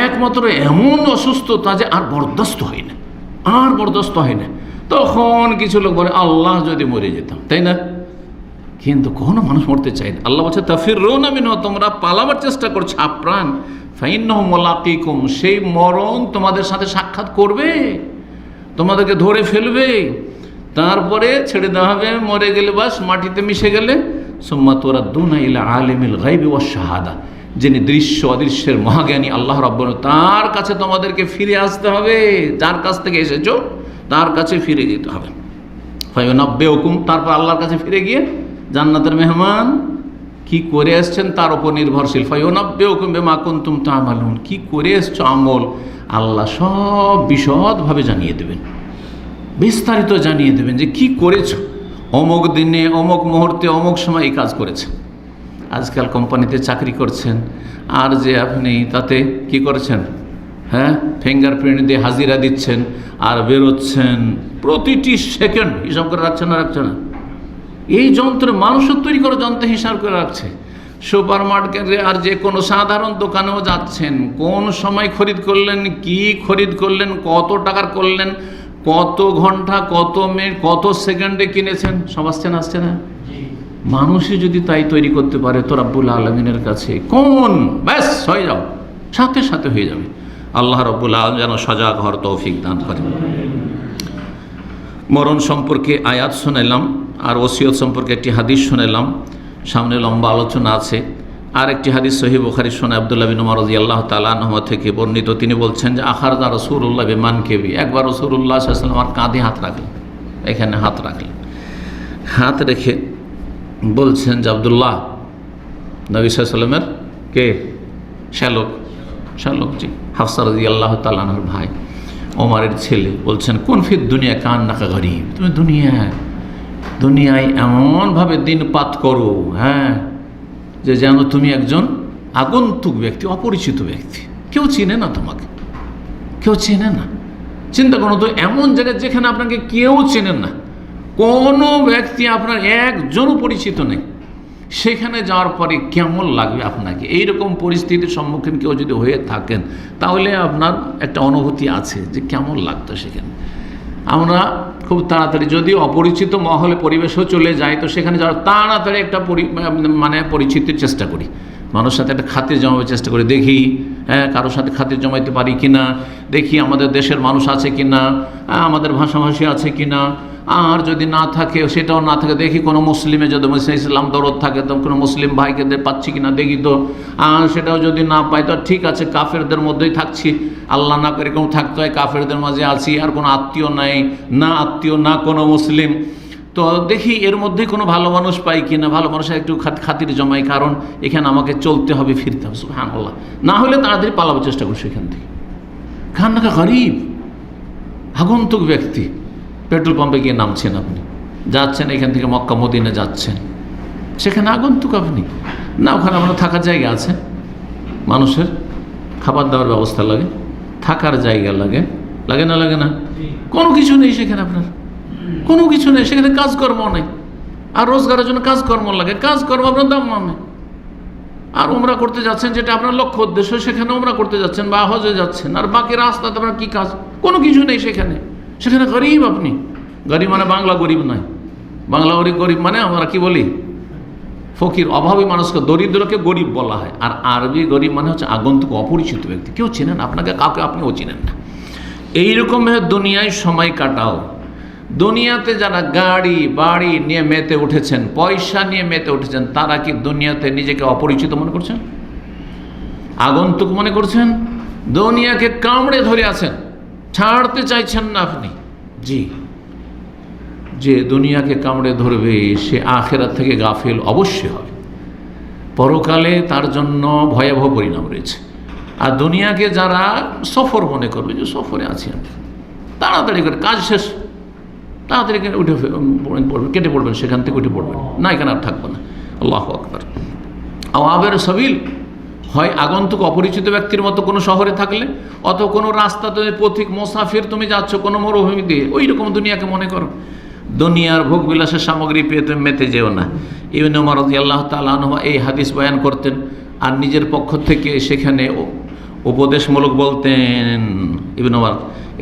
একমাত্র এমন অসুস্থতা যে আর বরদাস্ত হয় না, আর বরদাস্ত হয় না, তখন কিছু লোক বলে আল্লাহ যদি মরে যেতাম, তাই না? কিন্তু কোনো মানুষ মরতে চায় না। আল্লাহ বলছে তাফিরুনা মিনহু, তোমরা পালাবার চেষ্টা করছো আপ্রাণ, ফাইন্নাহু মুলাকিকুম, সেই মরণ তোমাদের সাথে সাক্ষাৎ করবে, তোমাদেরকে ধরে ফেলবে, তারপরে ছেড়ে দেওয়া হবে, মরে গেলে বাস মাটিতে মিশে গেলে। সুম্মা তুরাদ্দুনা ইলা আলিমিল গায়বি ওয়াশ শাহাদা, যিনি দৃশ্য অদৃশ্যের মহাজ্ঞানী আল্লাহ রাব্বুল, তার কাছে তোমাদেরকে ফিরে আসতে হবে, যার কাছ থেকে এসেছো তার কাছে ফিরে যেতে হবে। ফায়ুনাব্বিউকুম, তারপর আল্লাহর কাছে ফিরে গিয়ে জান্নাতের মেহমান কি করে এসছেন তার উপর নির্ভরশীল। ফায়ুনাব্বিউকুম বিমা কুনতুম তা'মালুন, কি করে এসছো আমল, আল্লাহ সব বিশদভাবে জানিয়ে দেবেন, বিস্তারিত জানিয়ে দেবেন যে কি করেছো, অমুক দিনে অমুক মুহূর্তে অমুক সময় এই কাজ করেছেন। আজকাল কোম্পানিতে চাকরি করছেন, আর যে আপনি তাতে কি করেছেন, হ্যাঁ, ফিঙ্গারপ্রিন্ট দিয়ে হাজিরা দিচ্ছেন আর বেরোচ্ছেন, প্রতিটি সেকেন্ড হিসাব করে রাখছে না, রাখছে না। এই যন্ত্র, মানুষের তৈরি করা যন্ত্র হিসাব করে রাখছে। সুপার মার্কেটে আর যে কোনো সাধারণ দোকানেও যাচ্ছেন, কোন সময় খরিদ করলেন, কি খরিদ করলেন, কত টাকার করলেন, কত ঘন্টা, কত মিনিট, কত সেকেন্ডে কিনেছেন, সব আসছে না, আসছে না? মানুষই যদি তাই তৈরি করতে পারে, তো রাব্বুল আলামিনের কাছে কোন, ব্যাস হয়ে যাও, সাথে সাথে হয়ে যাবে। আল্লাহ রাব্বুল আলামিন যেন সজাগ হওয়ার তৌফিক দান করেন। মরণ সম্পর্কে আয়াত শোনালাম, আর ওসিয়ত সম্পর্কে একটি হাদিস শোনালাম, সামনে লম্বা আলোচনা আছে। আর একটি হাদিস সহিহ বুখারী শোনা আব্দুল্লাহ বিন উমর রাদিয়াল্লাহু তাআলা আনহু থেকে বর্ণিত, তিনি বলছেন যে আখারদা রাসূলুল্লাহ বিমানকিবি, একবার রাসূলুল্লাহ সাল্লাল্লাহু আলাইহি ওয়াসাল্লাম আমার কাঁধে হাত রাখলেন, এখানে হাত রাখলেন, হাত রেখে বলছেন যে আব্দুল্লাহ, নবী সাল্লাল্লাহু আলাইহি ওয়াসাল্লামের কে শ্যালক জি, হাফসা রাদিয়াল্লাহু তাআলা আনহার ভাই, ওমরের ছেলে, বলছেন কোন ফিদ দুনিয়া কান্নাকা গরীব, তুমি দুনিয়ায় এমনভাবে দিনপাত করো, হ্যাঁ, যে যেন তুমি একজন আগন্তুক ব্যক্তি, অপরিচিত ব্যক্তি, কেউ চিনে না তোমাকে, কেউ চেনে না। চিন্তা করো তো, এমন জায়গায় যেখানে আপনাকে কেউ চেনে না, কোনো ব্যক্তি আপনার একজনও পরিচিত নেই, সেখানে যাওয়ার পরে কেমন লাগবে আপনাকে? এইরকম পরিস্থিতির সম্মুখীন কেউ যদি হয়ে থাকেন, তাহলে আপনার একটা অনুভূতি আছে যে কেমন লাগতো সেখানে। আমরা খুব তাড়াতাড়ি যদি অপরিচিত মহলে পরিবেশও চলে যাই, তো সেখানে যাওয়ার তাড়াতাড়ি একটা পরিচিতির চেষ্টা করি, মানুষের সাথে একটা খাতির জমাবার চেষ্টা করি, দেখি হ্যাঁ কারোর সাথে খাতির জমাইতে পারি কিনা, দেখি আমাদের দেশের মানুষ আছে কিনা, আমাদের ভাষাভাষী আছে কিনা, আর যদি না থাকে, সেটাও না থাকে, দেখি কোনো মুসলিমে যদি ইসলাম দরদ থাকে তো কোনো মুসলিম ভাইকে পাচ্ছি কিনা দেখি, তো আর সেটাও যদি না পাই তো ঠিক আছে, কাফেরদের মধ্যেই থাকছি, আল্লাহ না করে কোনো থাকতে হয়, কাফেরদের মাঝে আছি, আর কোনো আত্মীয় নাই, না আত্মীয় না কোনো মুসলিম, তো দেখি এর মধ্যেই কোনো ভালো মানুষ পাই কিনা, ভালো মানুষের একটু খাতির জমাই, কারণ এখানে আমাকে চলতে হবে, ফিরতে হবে, সুবহানাল্লাহ, না হলে তাড়াতাড়ি পালাবার চেষ্টা করছি এখান থেকে। কান্নাকা গরীব, আগন্তুক ব্যক্তি, পেট্রোল পাম্পে গিয়ে নামছেন, আপনি যাচ্ছেন এখান থেকে মক্কা মদিনা যাচ্ছেন, সেখানে আগন্তুক আপনি না, ওখানে আপনার থাকার জায়গা আছে, মানুষের খাবার দাবার ব্যবস্থা লাগে, থাকার জায়গা লাগে, লাগে না লাগে না, কোনো কিছু নেই সেখানে, আপনার কোনো কিছু নেই সেখানে, কাজকর্ম নেই, আর রোজগারের জন্য কাজকর্ম লাগে, কাজকর্ম আপনার দাম নেই, আর উমরা করতে যাচ্ছেন যেটা আপনার লক্ষ্য উদ্দেশ্য, সেখানে উমরা করতে যাচ্ছেন বা হজে যাচ্ছেন, আর বাকি রাস্তাতে আপনার কী কাজ, কোনো কিছু নেই সেখানে, সেখানে গরিব আপনি। গরিব মানে বাংলা গরিব নয়, বাংলা গরিব মানে আমরা কি বলি, ফকির, অভাবী মানুষকে, দরিদ্রকে গরিব বলা হয়, আর আরবি গরিব মানে হচ্ছে আগন্তুক, অপরিচিত ব্যক্তি, কেউ চেনেন আপনাকে, কাউকে আপনিও চিনেন না। এইরকমভাবে দুনিয়ায় সময় কাটাও। দুনিয়াতে যারা গাড়ি বাড়ি নিয়ে মেতে উঠেছেন, পয়সা নিয়ে মেতে উঠেছেন, তারা কি দুনিয়াতে নিজেকে অপরিচিত মনে করছেন, আগন্তুক মনে করছেন? দুনিয়াকে কামড়ে ধরে আছেন, ছাড়তে চাইছেন না আপনি। জি, যে দুনিয়াকে কামড়ে ধরবে সে আখিরাত থেকে গাফিল অবশ্যই হবে, পরকালে তার জন্য ভয়াবহ পরিণাম রয়েছে। আর দুনিয়াকে যারা সফর মনে করবে, যে সফরে আছি আমি, তাড়াতাড়ি করে কাজ শেষ, তাড়াতাড়ি উঠে পড়বেন, কেটে পড়বেন, সেখান থেকে উঠে পড়বেন, না এখানে আর থাকবো না। আল্লাহু আকবার। আওয়াবের সাবিল, হয় আগন্তুক অপরিচিত ব্যক্তির মতো কোনো শহরে থাকলে, অত কোনো রাস্তাতে পথিক মোসাফির তুমি যাচ্ছ কোনো মরুভূমি দিয়ে, ওই রকম দুনিয়াকে মনে করো। দুনিয়ার ভোগ বিলাসের সামগ্রী পেয়ে তুমি মেতে যেও না। ইবনে উমর রাদিয়াল্লাহু তাআলা আনহু এই হাদিস বয়ান করতেন, আর নিজের পক্ষ থেকে সেখানে উপদেশমূলক বলতেন, ইবনে উমর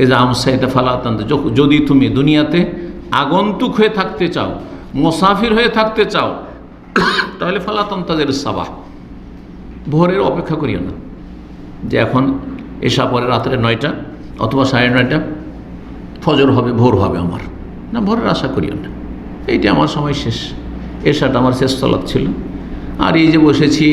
এজা আমসাইতা ফালাতান, যদি তুমি দুনিয়াতে আগন্তুক হয়ে থাকতে চাও, মুসাফির হয়ে থাকতে চাও, তাহলে ফালাতান তাদের সাবাহ, ভোরের অপেক্ষা করিও না, যে এখন এশা পরে রাত্রে 9টা অথবা 9:30 ফজর হবে, ভোর হবে আমার, না, ভোরের আশা করিও না, এইটা আমার সময় শেষ, এশাটা আমার শেষ তলাক ছিল, আর এই যে বসেছি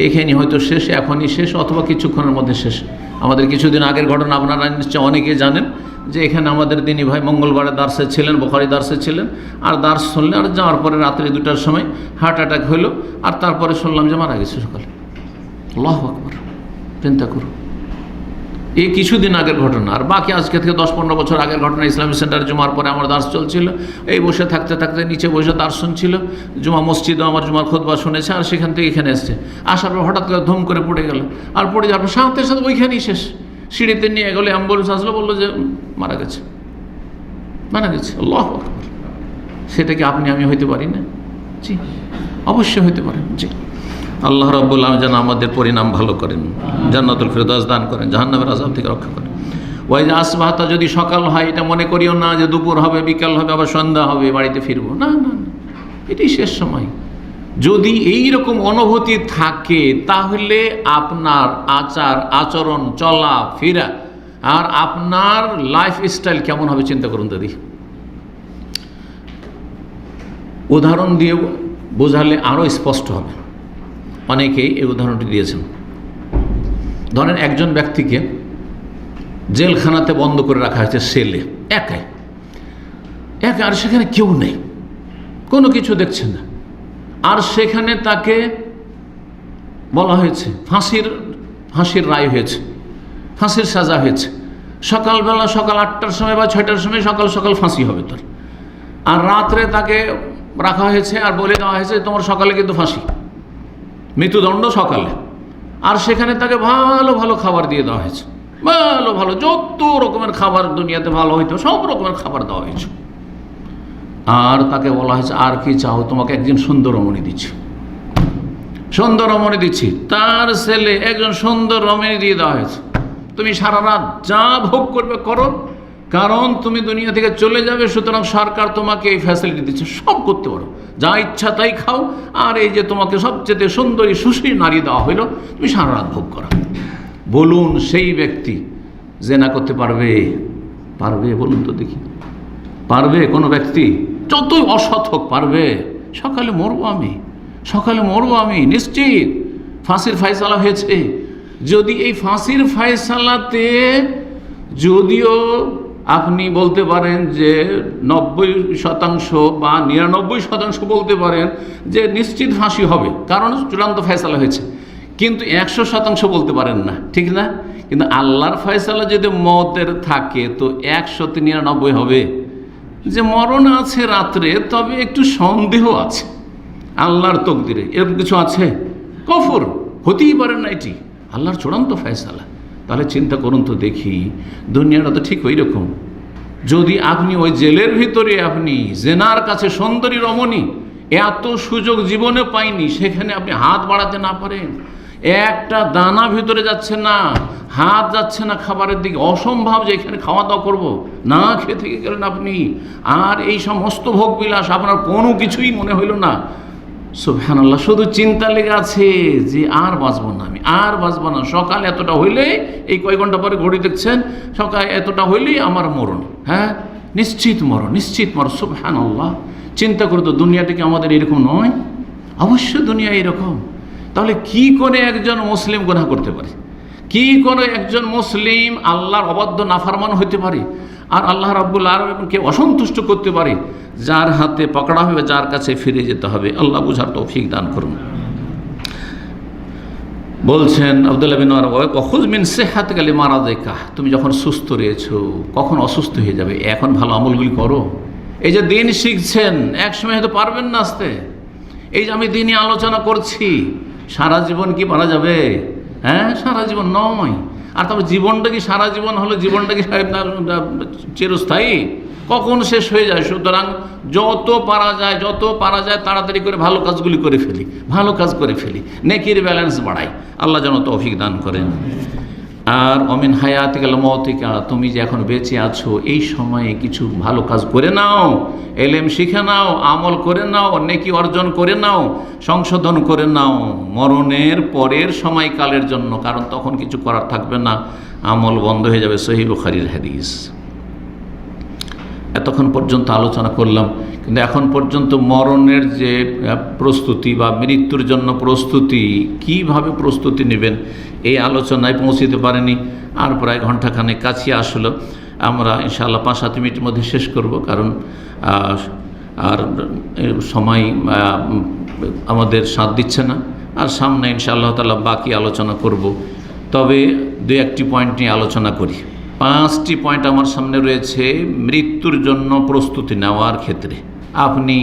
এখানে হয়তো শেষ, এখনই শেষ, অথবা কিছুক্ষণের মধ্যে শেষ। আমাদের কিছুদিন আগের ঘটনা আপনারা নিশ্চয় অনেকে জানেন, যে এখানে আমাদের দিনী ভাই মঙ্গলবারে দার্সে ছিলেন, বুখারী দার্সে ছিলেন, আর দার্স শুনলেন, আর যাওয়ার পরে রাত্রি 2টার সময় হার্ট অ্যাটাক হলো, আর তারপরে শুনলাম যে মারা গেছে সকালে। আল্লাহু আকবার, চিন্তা করুন, এই কিছুদিন আগের ঘটনা। আর বাকি আজকে থেকে 10-15 বছর আগের ঘটনা। ইসলামিক সেন্টারে জুমার পরে আমার দার্স চলছিল, এই বসে থাকতে থাকতে নিচে বসে দার্স শুনছিল, জুমা মসজিদও আমার জুমার খুতবা শুনেছে, আর সেখান থেকে এখানে এসছে, আসার পর হঠাৎ করে ধুম করে পড়ে গেল, আর পড়ে যাওয়ার পর সাথে সাথে ওইখানেই শেষ। সিঁড়িতে নিয়ে গেলে অ্যাম্বুলেন্স আসলো, বললো যে মারা গেছে, মারা গেছে। আল্লাহু আকবার। সেটা কি আপনি আমি হইতে পারি না? জি, অবশ্যই হইতে পারেন। জি, আল্লাহ রাব্বুল আলামিন যেন আমাদের পরিণাম ভালো করেন, জান্নাতুল ফিরদাউস দান করেন, জাহান্নামের আযাব থেকে রক্ষা করেন। ওই যে আসবাহতা, যদি সকাল হয় এটা মনে করিও না যে দুপুর হবে, বিকাল হবে, আবার সন্ধ্যা হবে, বাড়িতে ফিরবো, না না না, এটাই শেষ সময়। যদি এই রকম অনুভূতি থাকে, তাহলে আপনার আচার আচরণ, চলা ফেরা, আর আপনার লাইফ স্টাইল কেমন হবে চিন্তা করুন। দাদি উদাহরণ দিয়ে বোঝালে আরও স্পষ্ট হবে। অনেকেই এই উদাহরণটি দিয়েছেন। ধরেন একজন ব্যক্তিকে জেলখানাতে বন্ধ করে রাখা হয়েছে, সেলে, একাই, আর সেখানে কেউ নেই, কোনো কিছু দেখছে না, আর সেখানে তাকে বলা হয়েছে ফাঁসির রায় হয়েছে, ফাঁসির সাজা হয়েছে। সকালবেলা সকাল 8টার সময় বা 6টার সময় সকাল ফাঁসি হবে তোর, আর রাত্রে তাকে রাখা হয়েছে আর বলে দেওয়া হয়েছে তোমার সকালে কিন্তু ফাঁসি, মৃত্যুদণ্ড সকালে। আর সেখানে তাকে ভালো ভালো খাবার দিয়ে দেওয়া হয়েছে, ভালো ভালো যত রকমের খাবার দুনিয়াতে ভালো হইতো সব রকমের খাবার দেওয়া হয়েছে। আর তাকে বলা হয়েছে আর কি চাও, তোমাকে একজন সুন্দর রমণী দিচ্ছি, সুন্দর রমণী দিচ্ছি। তার ছেলে একজন সুন্দর রমণী দিয়ে দেওয়া হয়েছে, তুমি সারা রাত যা ভোগ করবে করো, কারণ তুমি দুনিয়া থেকে চলে যাবে, সুতরাং সরকার তোমাকে এই ফ্যাসিলিটি দিচ্ছে, সব করতে পারো, যা ইচ্ছা তাই খাও, আর এই যে তোমাকে সবচেয়ে সুন্দরী সুশ্রী নারী দেওয়া হইলো, তুমি সারা রাত ভোগ করো। বলুন সেই ব্যক্তি জেনা করতে পারবে? বলুন তো দেখি, পারবে কোনো ব্যক্তি? যতই অসৎ হোক পারবে? সকালে মরবো আমি নিশ্চিত। ফাঁসির ফায়সালা হয়েছে, যদি এই ফাঁসির ফায়সালাতে যদিও আপনি বলতে পারেন যে 90% বা 99% বলতে পারেন যে নিশ্চিত ফাঁসি হবে, কারণ চূড়ান্ত ফায়সালা হয়েছে, কিন্তু 100% বলতে পারেন না, ঠিক না? কিন্তু আল্লাহর ফায়সালা যদি মতের থাকে তো 199 হবে যে মরণ আছে রাত্রে, তবে একটু সন্দেহ আছে আল্লাহর তকদিরে, এরকম কিছু আছে? কফর হতেই পারে না, এটি আল্লাহর চূড়ান্ত ফায়সালা। তাহলে চিন্তা করুন তো দেখি, দুনিয়াটা তো ঠিক ওই রকম। যদি আপনি ওই জেলের ভিতরে আপনি জেনার কাছে সুন্দরী রমণী, এত সুযোগ জীবনে পাইনি, সেখানে আপনি হাত বাড়াতে না পারেন, একটা দানা ভিতরে যাচ্ছে না, হাত যাচ্ছে না খাবারের দিকে, অসম্ভব যে এখানে খাওয়া দাওয়া করবো, না খেয়ে থেকে গেলেন আপনি, আর এই সমস্ত ভোগবিলাস আপনার কোনো কিছুই মনে হইল না। সুবহানাল্লাহ, শুধু চিন্তা লেগে আছে যে আর বাঁচবো না, আমি আর বাঁচবো না, সকাল এতটা হইলে, এই কয়েক ঘন্টা পরে ঘড়ি দেখছেন, সকাল এতটা হইলেই আমার মরণ, হ্যাঁ নিশ্চিত মরণ। সুবহানাল্লাহ, চিন্তা করে তো দুনিয়াটা কি আমাদের এরকম নয়? অবশ্য দুনিয়া এরকম। তাহলে কি করে একজন মুসলিম গুনাহ করতে পারে? কি করে একজন মুসলিম আল্লাহর অবাধ্য নাফরমান হইতে পারে? আর আল্লাহ রাব্বুল আলামিনকে অসন্তুষ্ট করতে পারে? যার হাতে পকড়া হবে, যার কাছে ফিরে যেতে হবে। আল্লাহ বুঝার তৌফিক দান করুন। বলছেন আব্দুল্লাহ বিন ওমর, খুয মিন সিহহাতিকা লিমারাদিকা, তুমি যখন সুস্থ রয়েছো, কখন অসুস্থ হয়ে যাবে, এখন ভালো আমলগুলি করো। এই যে দিন শিখছেন, এক সময় হয়তো পারবেন না আসতে। এই যে আমি দিনই আলোচনা করছি, সারা জীবন কি পারা যাবে? হ্যাঁ, সারা জীবন নয়। আর তবে জীবনটা কি সারা জীবন হলো? জীবনটা কি চিরস্থায়ী? কখন শেষ হয়ে যায়? সুতরাং যত পারা যায় তাড়াতাড়ি করে ভালো কাজগুলি করে ফেলি, নেকির ব্যালেন্স বাড়াই। আল্লাহ যেন তৌফিক দান করেন। আর অমিন হায়াতিকা মওতিকা, তুমি যে এখন বেঁচে আছো, এই সময়ে কিছু ভালো কাজ করে নাও, এলেম শিখে নাও, আমল করে নাও, নেকি অর্জন করে নাও, সংশোধন করে নাও মরণের পরের সময়কালের জন্য, কারণ তখন কিছু করার থাকবে না, আমল বন্ধ হয়ে যাবে। সহিহ বুখারীর হাদিস। এতক্ষণ পর্যন্ত আলোচনা করলাম, কিন্তু এখন পর্যন্ত মরণের যে প্রস্তুতি বা মৃত্যুর জন্য প্রস্তুতি, কিভাবে প্রস্তুতি নেবেন, এই আলোচনায় পৌঁছতে পারেনি। আর প্রায় ঘণ্টাখানেক কাছে আসলো। আমরা ইনশাআল্লাহ 5-7 মিনিটের মধ্যে শেষ করব, কারণ আর সময় আমাদের সাথ দিচ্ছে না। আর সামনে ইনশাআল্লাহ তাআলা বাকি আলোচনা করব। তবে 2-1টি পয়েন্ট নিয়ে আলোচনা করি। 5টি পয়েন্ট আমার সামনে রয়েছে মৃত্যুর জন্য প্রস্তুতি নেওয়ার ক্ষেত্রে। আপনি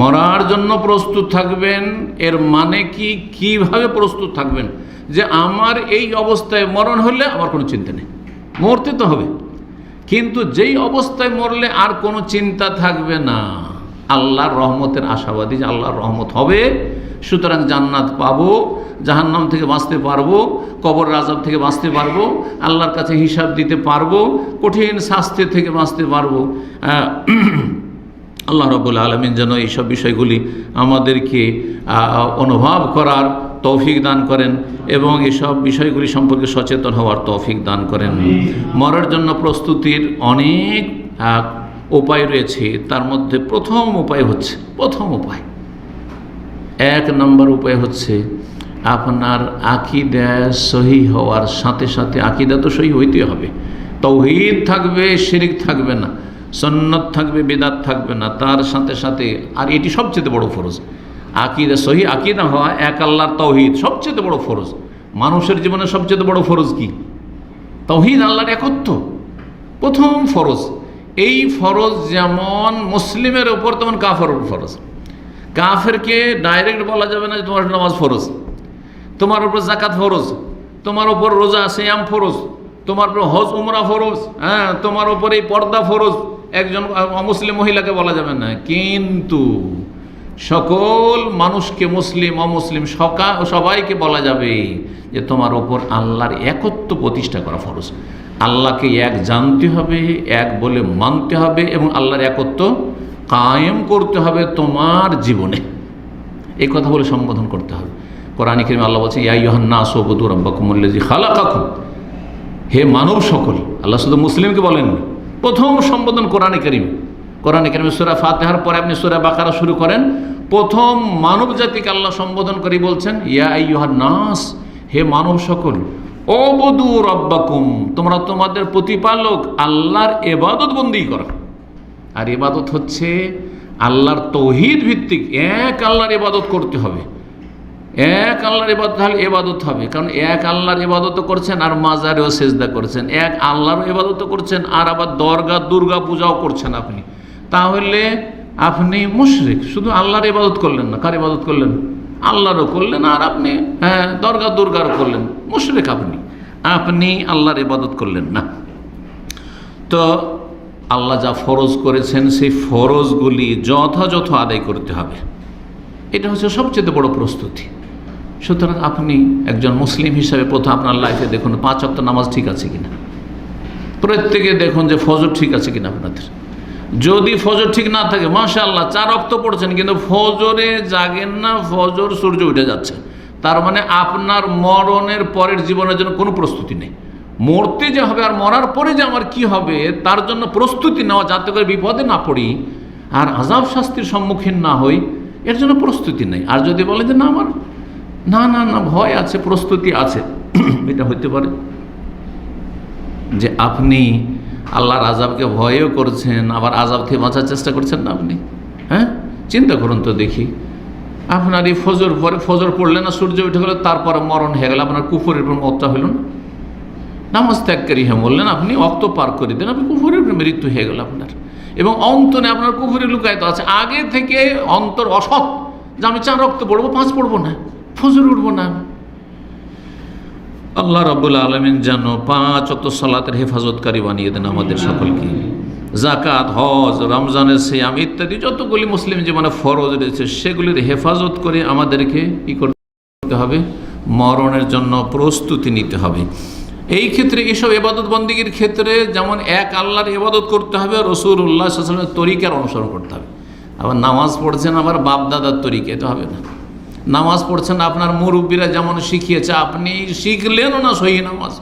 মরার জন্য প্রস্তুত থাকবেন, এর মানে কিভাবে প্রস্তুত থাকবেন? যে আমার এই অবস্থায় মরণ হলে আমার কোনো চিন্তা নেই, মরতে তো হবে, কিন্তু যেই অবস্থায় মরলে আর কোনো চিন্তা থাকবে না, আল্লাহর রহমতের আশাবাদী যে আল্লাহর রহমত হবে, সুতরাং জান্নাত পাবো, জাহান্নাম থেকে বাঁচতে পারবো, কবর আযাব থেকে বাঁচতে পারবো, আল্লাহর কাছে হিসাব দিতে পারবো, কঠিন শাস্তি থেকে বাঁচতে পারবো। আল্লাহ রাব্বুল আলামিন যেন এইসব বিষয়গুলি আমাদেরকে অনুভব করার তৌফিক দান করেন এবং এসব বিষয়গুলি সম্পর্কে সচেতন হওয়ার তৌফিক দান করেন। মরার জন্য প্রস্তুতির অনেক উপায় রয়েছে, তার মধ্যে প্রথম উপায় এক নম্বর উপায় হচ্ছে আপনার আকীদা সহি হওয়ার সাথে সাথে, আকীদা তো সহি হইতে হবে, তাওহীদ থাকবে, শিরক থাকবে না, সুন্নাত থাকবে, বিদআত থাকবে না, তার সাথে সাথে আর এটি সবচেয়ে বড় ফরজ, আকীদা সহি আকীদা হওয়া, এক আল্লাহর তাওহীদ সবচেয়ে বড় ফরজ। মানুষের জীবনে সবচেয়ে বড় ফরজ কি? তাওহীদ, আল্লাহর একত্ব, প্রথম ফরজ। এই ফরজ যেমন মুসলিমের ওপর তেমন কাফেরের উপর ফরজ। কাফেরকে ডাইরেক্ট বলা যাবে না যে তোমার নামাজ ফরজ, তোমার উপর যাকাত ফরজ, তোমার উপর রোজা সিয়াম ফরজ, তোমার উপর হজ উমরা ফরজ, হ্যাঁ, তোমার উপর এই পর্দা ফরজ, একজন অমুসলিম মহিলাকে বলা যাবে না। কিন্তু সকল মানুষকে, মুসলিম অমুসলিম সবাইকে বলা যাবে যে তোমার ওপর আল্লাহর একত্ব প্রতিষ্ঠা করা ফরজ। আল্লাহকে এক জানতে হবে, এক বলে মানতে হবে এবং আল্লাহর একত্ব কায়েম করতে হবে তোমার জীবনে। এই কথা বলে সম্বোধন করতে হবে। কোরআনে কারিমে আল্লাহ বলছেন, ইয়া আইয়ুহান নাসু উবুদু রাব্বাকুমুল্লাযী খালাকাকুম, হে মানব সকল। আল্লাহ শুধু মুসলিমকে বলেননি, প্রথম সম্বোধন কোরআনে কারিমে সূরা ফাতিহার পরে আপনি সূরা বাকারা শুরু করেন, প্রথম মানব জাতিকে আল্লাহ সম্বোধন করে বলছেন, ইয়া আইয়ুহান নাস, হে মানব সকল, উবুদু রাব্বাকুম, তোমরা তোমাদের প্রতিপালক আল্লাহর ইবাদত বন্দেগী করো। আর ইবাদত হচ্ছে আল্লাহর তাওহীদ ভিত্তিক, এক আল্লাহর ইবাদত করতে হবে। এক আল্লাহর ইবাদত হলে ইবাদত হবে, কারণ এক আল্লাহর ইবাদত করছেন আর মাজারেও সেজদা করছেন, এক আল্লাহর ইবাদত করছেন আর আবার দরগা দুর্গা পূজাও করছেন আপনি, তাহলে আপনি মুশরিক। শুধু আল্লাহর ইবাদত করলেন না, কার ইবাদত করলেন? আল্লাহরও করলেন আর আপনি দরগা দুর্গারও করলেন, মুশরিক আপনি আল্লাহর ইবাদত করলেন না। তো আল্লাহ যা ফরজ করেছেন সেই ফরজগুলি যথাযথ আদায় করতে হবে, এটা হচ্ছে সবচেয়ে বড় প্রস্তুতি। সুতরাং আপনি একজন মুসলিম হিসাবে প্রথম আপনার লাইফে দেখুন 5 ওয়াক্ত নামাজ ঠিক আছে কিনা, প্রত্যেকে দেখুন যে ফজর ঠিক আছে কিনা আপনাদের। যদি ফজর ঠিক না থাকে, মাশাআল্লাহ 4 ওয়াক্ত পড়ছেন কিন্তু ফজরে জাগেন না, ফজর সূর্য উঠে যাচ্ছে, তার মানে আপনার মরণের পরের জীবনের জন্য কোনো প্রস্তুতি নেই। মরতে যে হবে আর মরার পরে যে আমার কি হবে তার জন্য প্রস্তুতি নেওয়া, যাতে করে বিপদে না পড়ি আর আযাব শাস্তির সম্মুখীন না হই, এর জন্য প্রস্তুতি নেই। আর যদি বলে যে না আমার না ভয় আছে, প্রস্তুতি আছে, এটা হতে পারে যে আপনি আল্লাহর আযাবকে ভয়ও করছেন, আবার আযাব থেকে বাঁচার চেষ্টা করছেন না আপনি। হ্যাঁ, চিন্তা করুন তো দেখি, আপনার এই ফজর পড়লেন না, সূর্য উঠে গেল, তারপরে মরণ হয়ে গেল, আপনার কুফরের উপর মরতে হইল না? নামাজ ত্যাগকারী হয়ে বললেন আপনি, অক্ত পার করে দেন, আপনি কুফরের উপর মৃত্যু হয়ে গেল আপনার, এবং অন্তরে আপনার কুফরে লুকায়িত আছে। আগে থেকে অন্তর অসৎ যে আমি 4 ওয়াক্ত পড়বো, 5 পড়বো না, ফজর উঠবো না। আল্লাহ রাব্বুল আলামিন যেন 5 ওয়াক্ত সালাতের হেফাজতকারী বানিয়ে দেন আমাদের সকলকে। যাকাত, হজ, রমজানের সিয়াম ইত্যাদি যতগুলি মুসলিম জীবনে ফরজ রয়েছে সেগুলির হেফাজত করে আমাদেরকে কী করতে হবে? মরণের জন্য প্রস্তুতি নিতে হবে। এই ক্ষেত্রে এসব ইবাদত বন্দেগীর ক্ষেত্রে যেমন এক আল্লাহর ইবাদত করতে হবে, রাসূলুল্লাহ সাল্লাল্লাহু আলাইহি ওয়াসাল্লামের তরিকার অনুসরণ করতে হবে। আবার নামাজ পড়ছেন আবার বাপদাদার তরিকা, তো হবে না। নামাজ পড়ছেন আপনার মুরব্বীরা যেমন শিখিয়েছে, আপনি শিখলেনও না সহি নামাজ,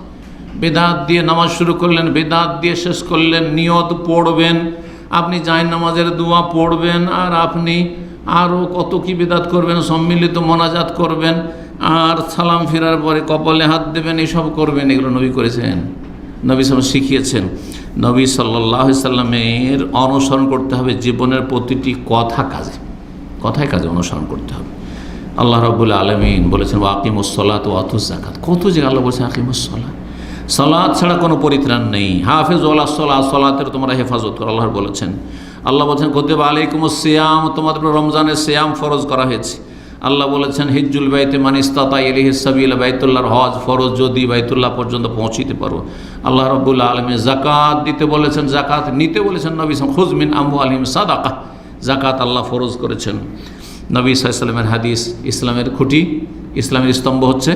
বেদাত দিয়ে নামাজ শুরু করলেন, বেদাত দিয়ে শেষ করলেন, নিয়ত পড়বেন, আপনি জায়নামাজের দোয়া পড়বেন, আর আপনি আরও কত কি বেদাত করবেন, সম্মিলিত মোনাজাত করবেন, আর সালাম ফেরার পরে কপালে হাত দেবেন, এসব করবেন। এগুলো নবী করেছেন, নবী সাল্লাল্লাহু শিখিয়েছেন। নবী সাল্লাল্লাহু আলাইহি সাল্লামের অনুসরণ করতে হবে জীবনের প্রতিটি কথায় কাজে অনুসরণ করতে হবে। আল্লাহ রাব্বুল আলামিন বলেছেন ওয়াকিমুস সালাত ওয়া আতুজ যাকাত, কত যে আল্লাহ বলেছেন আকিমুস সালাত, সালাত ছাড়া কোনো পরিত্রাণ নেই। হাফিজু আলাস সালাত, সালাতের তোমরা হেফাজত করো, আল্লাহ বলেছেন। আল্লাহ বলেছেন কুতিবা আলাইকুমুস সিয়াম, তোমাদের উপর রমজানের সিয়াম ফরজ করা হয়েছে। আল্লাহ বলেছেন হিজ্জুল বাইতে মান ইসতাতা ইলাইহি সাবিলা, বাইতুল্লাহর হজ ফরজ যদি বাইতুল্লাহ পর্যন্ত পৌঁছিতে পারো। আল্লাহ রাব্বুল আলামিন যাকাত দিতে বলেছেন, যাকাত নিতে বলেছেন নবী সাল্লাল্লাহু আলাইহি ওয়াসাল্লাম, খুয মিন আমওয়ালিহিম সাদাকা, যাকাত আল্লাহ ফরজ করেছেন। নবী সাল্লাল্লাহু আলাইহি ওয়াসাল্লামের হাদিস, ইসলামের খুঁটি, ইসলামের স্তম্ভ হচ্ছে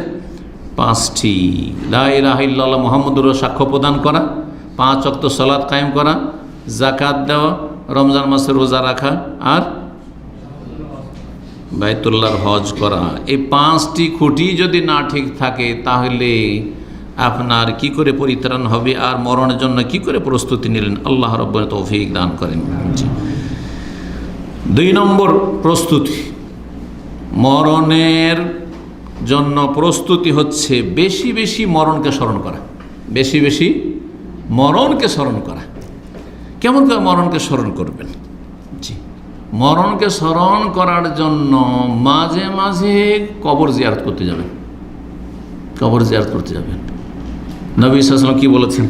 5টি। লা ইলাহা ইল্লাল্লাহ মুহাম্মাদুর রাসূলুল্লাহ সাক্ষ্য প্রদান করা, 5 ওয়াক্ত সালাত কায়েম করা, যাকাত দেওয়া, রমজান মাসে রোজা রাখা, আর বাইতুল্লাহর হজ করা। এই 5টি খুঁটি যদি না ঠিক থাকে তাহলে আপনার কি করে পরিত্রাণ হবে আর মরণের জন্য কি করে প্রস্তুতি নিলেন? আল্লাহ রাব্বুল তৌফিক দান করেন। 2 নম্বর প্রস্তুতি, মরণের জন্য প্রস্তুতি হচ্ছে বেশি বেশি মরণকে স্মরণ করা, বেশি বেশি মরণকে স্মরণ করা। কেমন করে মরণকে স্মরণ করবেন? জি, মরণকে স্মরণ করার জন্য মাঝে মাঝে কবর জিয়ারত করতে যাবেন, কবর জিয়ারত করতে যাবেন। নবী সাল্লাল্লাহু আলাইহি ওয়াসাল্লাম কি বলেছেন?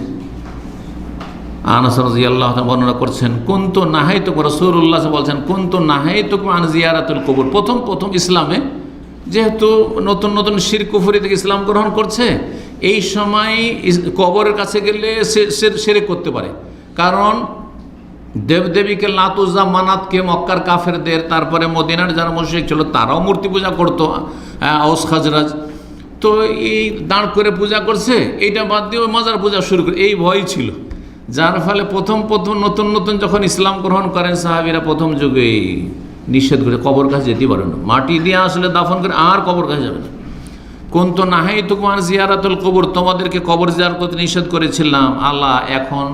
আনাস রাদিয়াল্লাহু তাআলা বর্ণনা করছেন, কুনতু নাহাইতুকুম, রাসূলুল্লাহ বলছেন, কুনতু নাহাইতুকুম আন জিয়ারাতুল কবর। প্রথম ইসলামে যেহেতু নতুন নতুন শিরক কুফরি থেকে ইসলাম গ্রহণ করছে, এই সময় কবরের কাছে গেলে শিরক করতে পারে। কারণ দেবদেবীকে লাত উজ্জা মানাতকে মক্কার কাফেরদের, তারপরে মদিনার যারা মুশরিক ছিল তারাও মূর্তি পূজা করতো, আউস খাজরাজ, তো এই দাঁড় করে পূজা করছে, এইটা বাদ দিয়ে মাজার পূজা শুরু করে, এই ভয় ছিল। যার ফলে প্রথম নতুন যখন ইসলাম গ্রহণ করেন সাহাবীরা, প্রথম যুগে নিষেধ করে কবর কাছে যেতে পারে না, মাটি দিয়ে আসলে দাফন করে আর কবর কাছে যাবে না। কুনতু নাহাইতুকুম আন জিয়ারাতুল কবর, তোমাদেরকে কবর জিয়ারত করতে নিষেধ করেছিলাম। আল্লাহ, এখন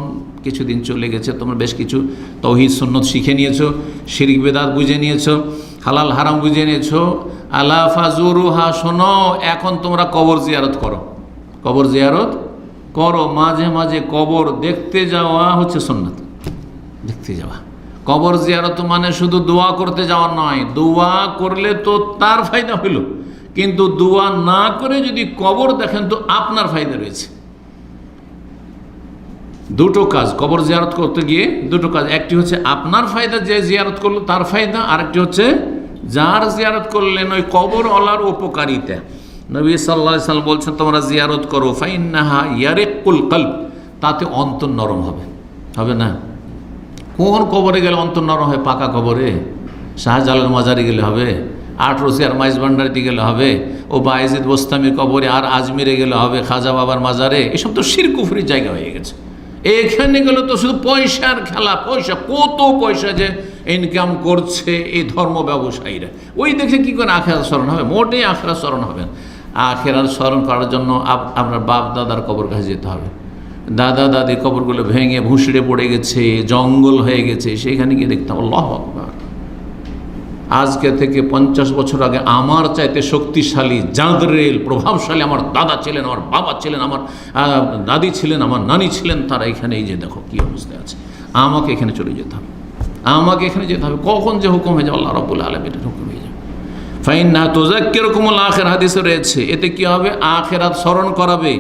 কিছুদিন চলে গেছে, তোমরা বেশ কিছু তাওহীদ সুন্নত শিখে নিয়েছো, শিরক বিদআত বুঝে নিয়েছো, হালাল হারাম বুঝে নিয়েছো। আলা ফাজুরুহা, শোনো, এখন তোমরা কবর জিয়ারত করো, কবর জিয়ারত করো। মাঝে মাঝে কবর দেখতে যাওয়া হচ্ছে সুন্নাত, দেখতে যাওয়া। কবর জিয়ারত মানে শুধু দোয়া করতে যাওয়া নয়, দোয়া করলে তো তার ফায়দা হইল, কিন্তু দোয়া না করে যদি কবর দেখেন তো আপনার ফায়দা রয়েছে। দুটো কাজ, কবর জিয়ারত করতে গিয়ে দুটো কাজ, একটি হচ্ছে আপনার ফায়দা, যে জিয়ারত করলো তার ফায়দা, আরেকটি হচ্ছে যার জিয়ারত করলেন ওই কবরওয়ালার উপকারিতা। নবী সাল্লাল্লাহু আলাইহি ওয়াসাল্লাম বলছেন, তোমরা জিয়ারত করো, ফাইন্নাহা ইয়ারিকুল কলব, তাতে অন্তর নরম হবে। হবে না? কোন কবরে গেলে অন্তর নরম হয়? পাকা কবরে, শাহজালাল মাজারে গেলে হবে, আটরসিয়ার মাইজ ভান্ডারিতে গেলে হবে, ও বায়েজিদ বোস্তামির কবরে, আর আজমিরে গেলে হবে, খাজা বাবার মাজারে। এসব তো শিরক কুফরির জায়গা হয়ে গেছে। এখানে গেলে তো শুধু পয়সার খেলা, পয়সা, কত পয়সা যে ইনকাম করছে এই ধর্ম ব্যবসায়ীরা, ওই দেখে কি করে আখেরাত স্মরণ হবে? মোটেই আখেরাত স্মরণ হবে না। আখেরাত স্মরণ করার জন্য আপনার বাপ দাদার কবর কাছে যেতে হবে। দাদা দাদি কবরগুলো ভেঙে ভুঁসড়ে পড়ে গেছে, জঙ্গল হয়ে গেছে, সেখানে গিয়ে দেখতে হবে। আল্লাহু আকবার। আজকে থেকে 50 বছর আগে আমার চাইতে শক্তিশালী, জাঁদরেল, প্রভাবশালী আমার দাদা ছিলেন, আমার বাবা ছিলেন, আমার দাদি ছিলেন, আমার নানি ছিলেন, তারা এখানে, এই যে দেখো কী অবস্থায় আছে। আমাকে এখানে চলে যেতে হবে, আমাকে এখানে যেতে হবে। কখন যে হুকুম হয়ে যাবে, আল্লাহ রাব্বুল আলামিনের হুকুম হয়ে যাবে। ফাইন্নাহা তুযাক্কিরুকুমুল আখির, হাদিসে রয়েছে, এতে কি হবে? আখিরাত স্মরণ করাবে,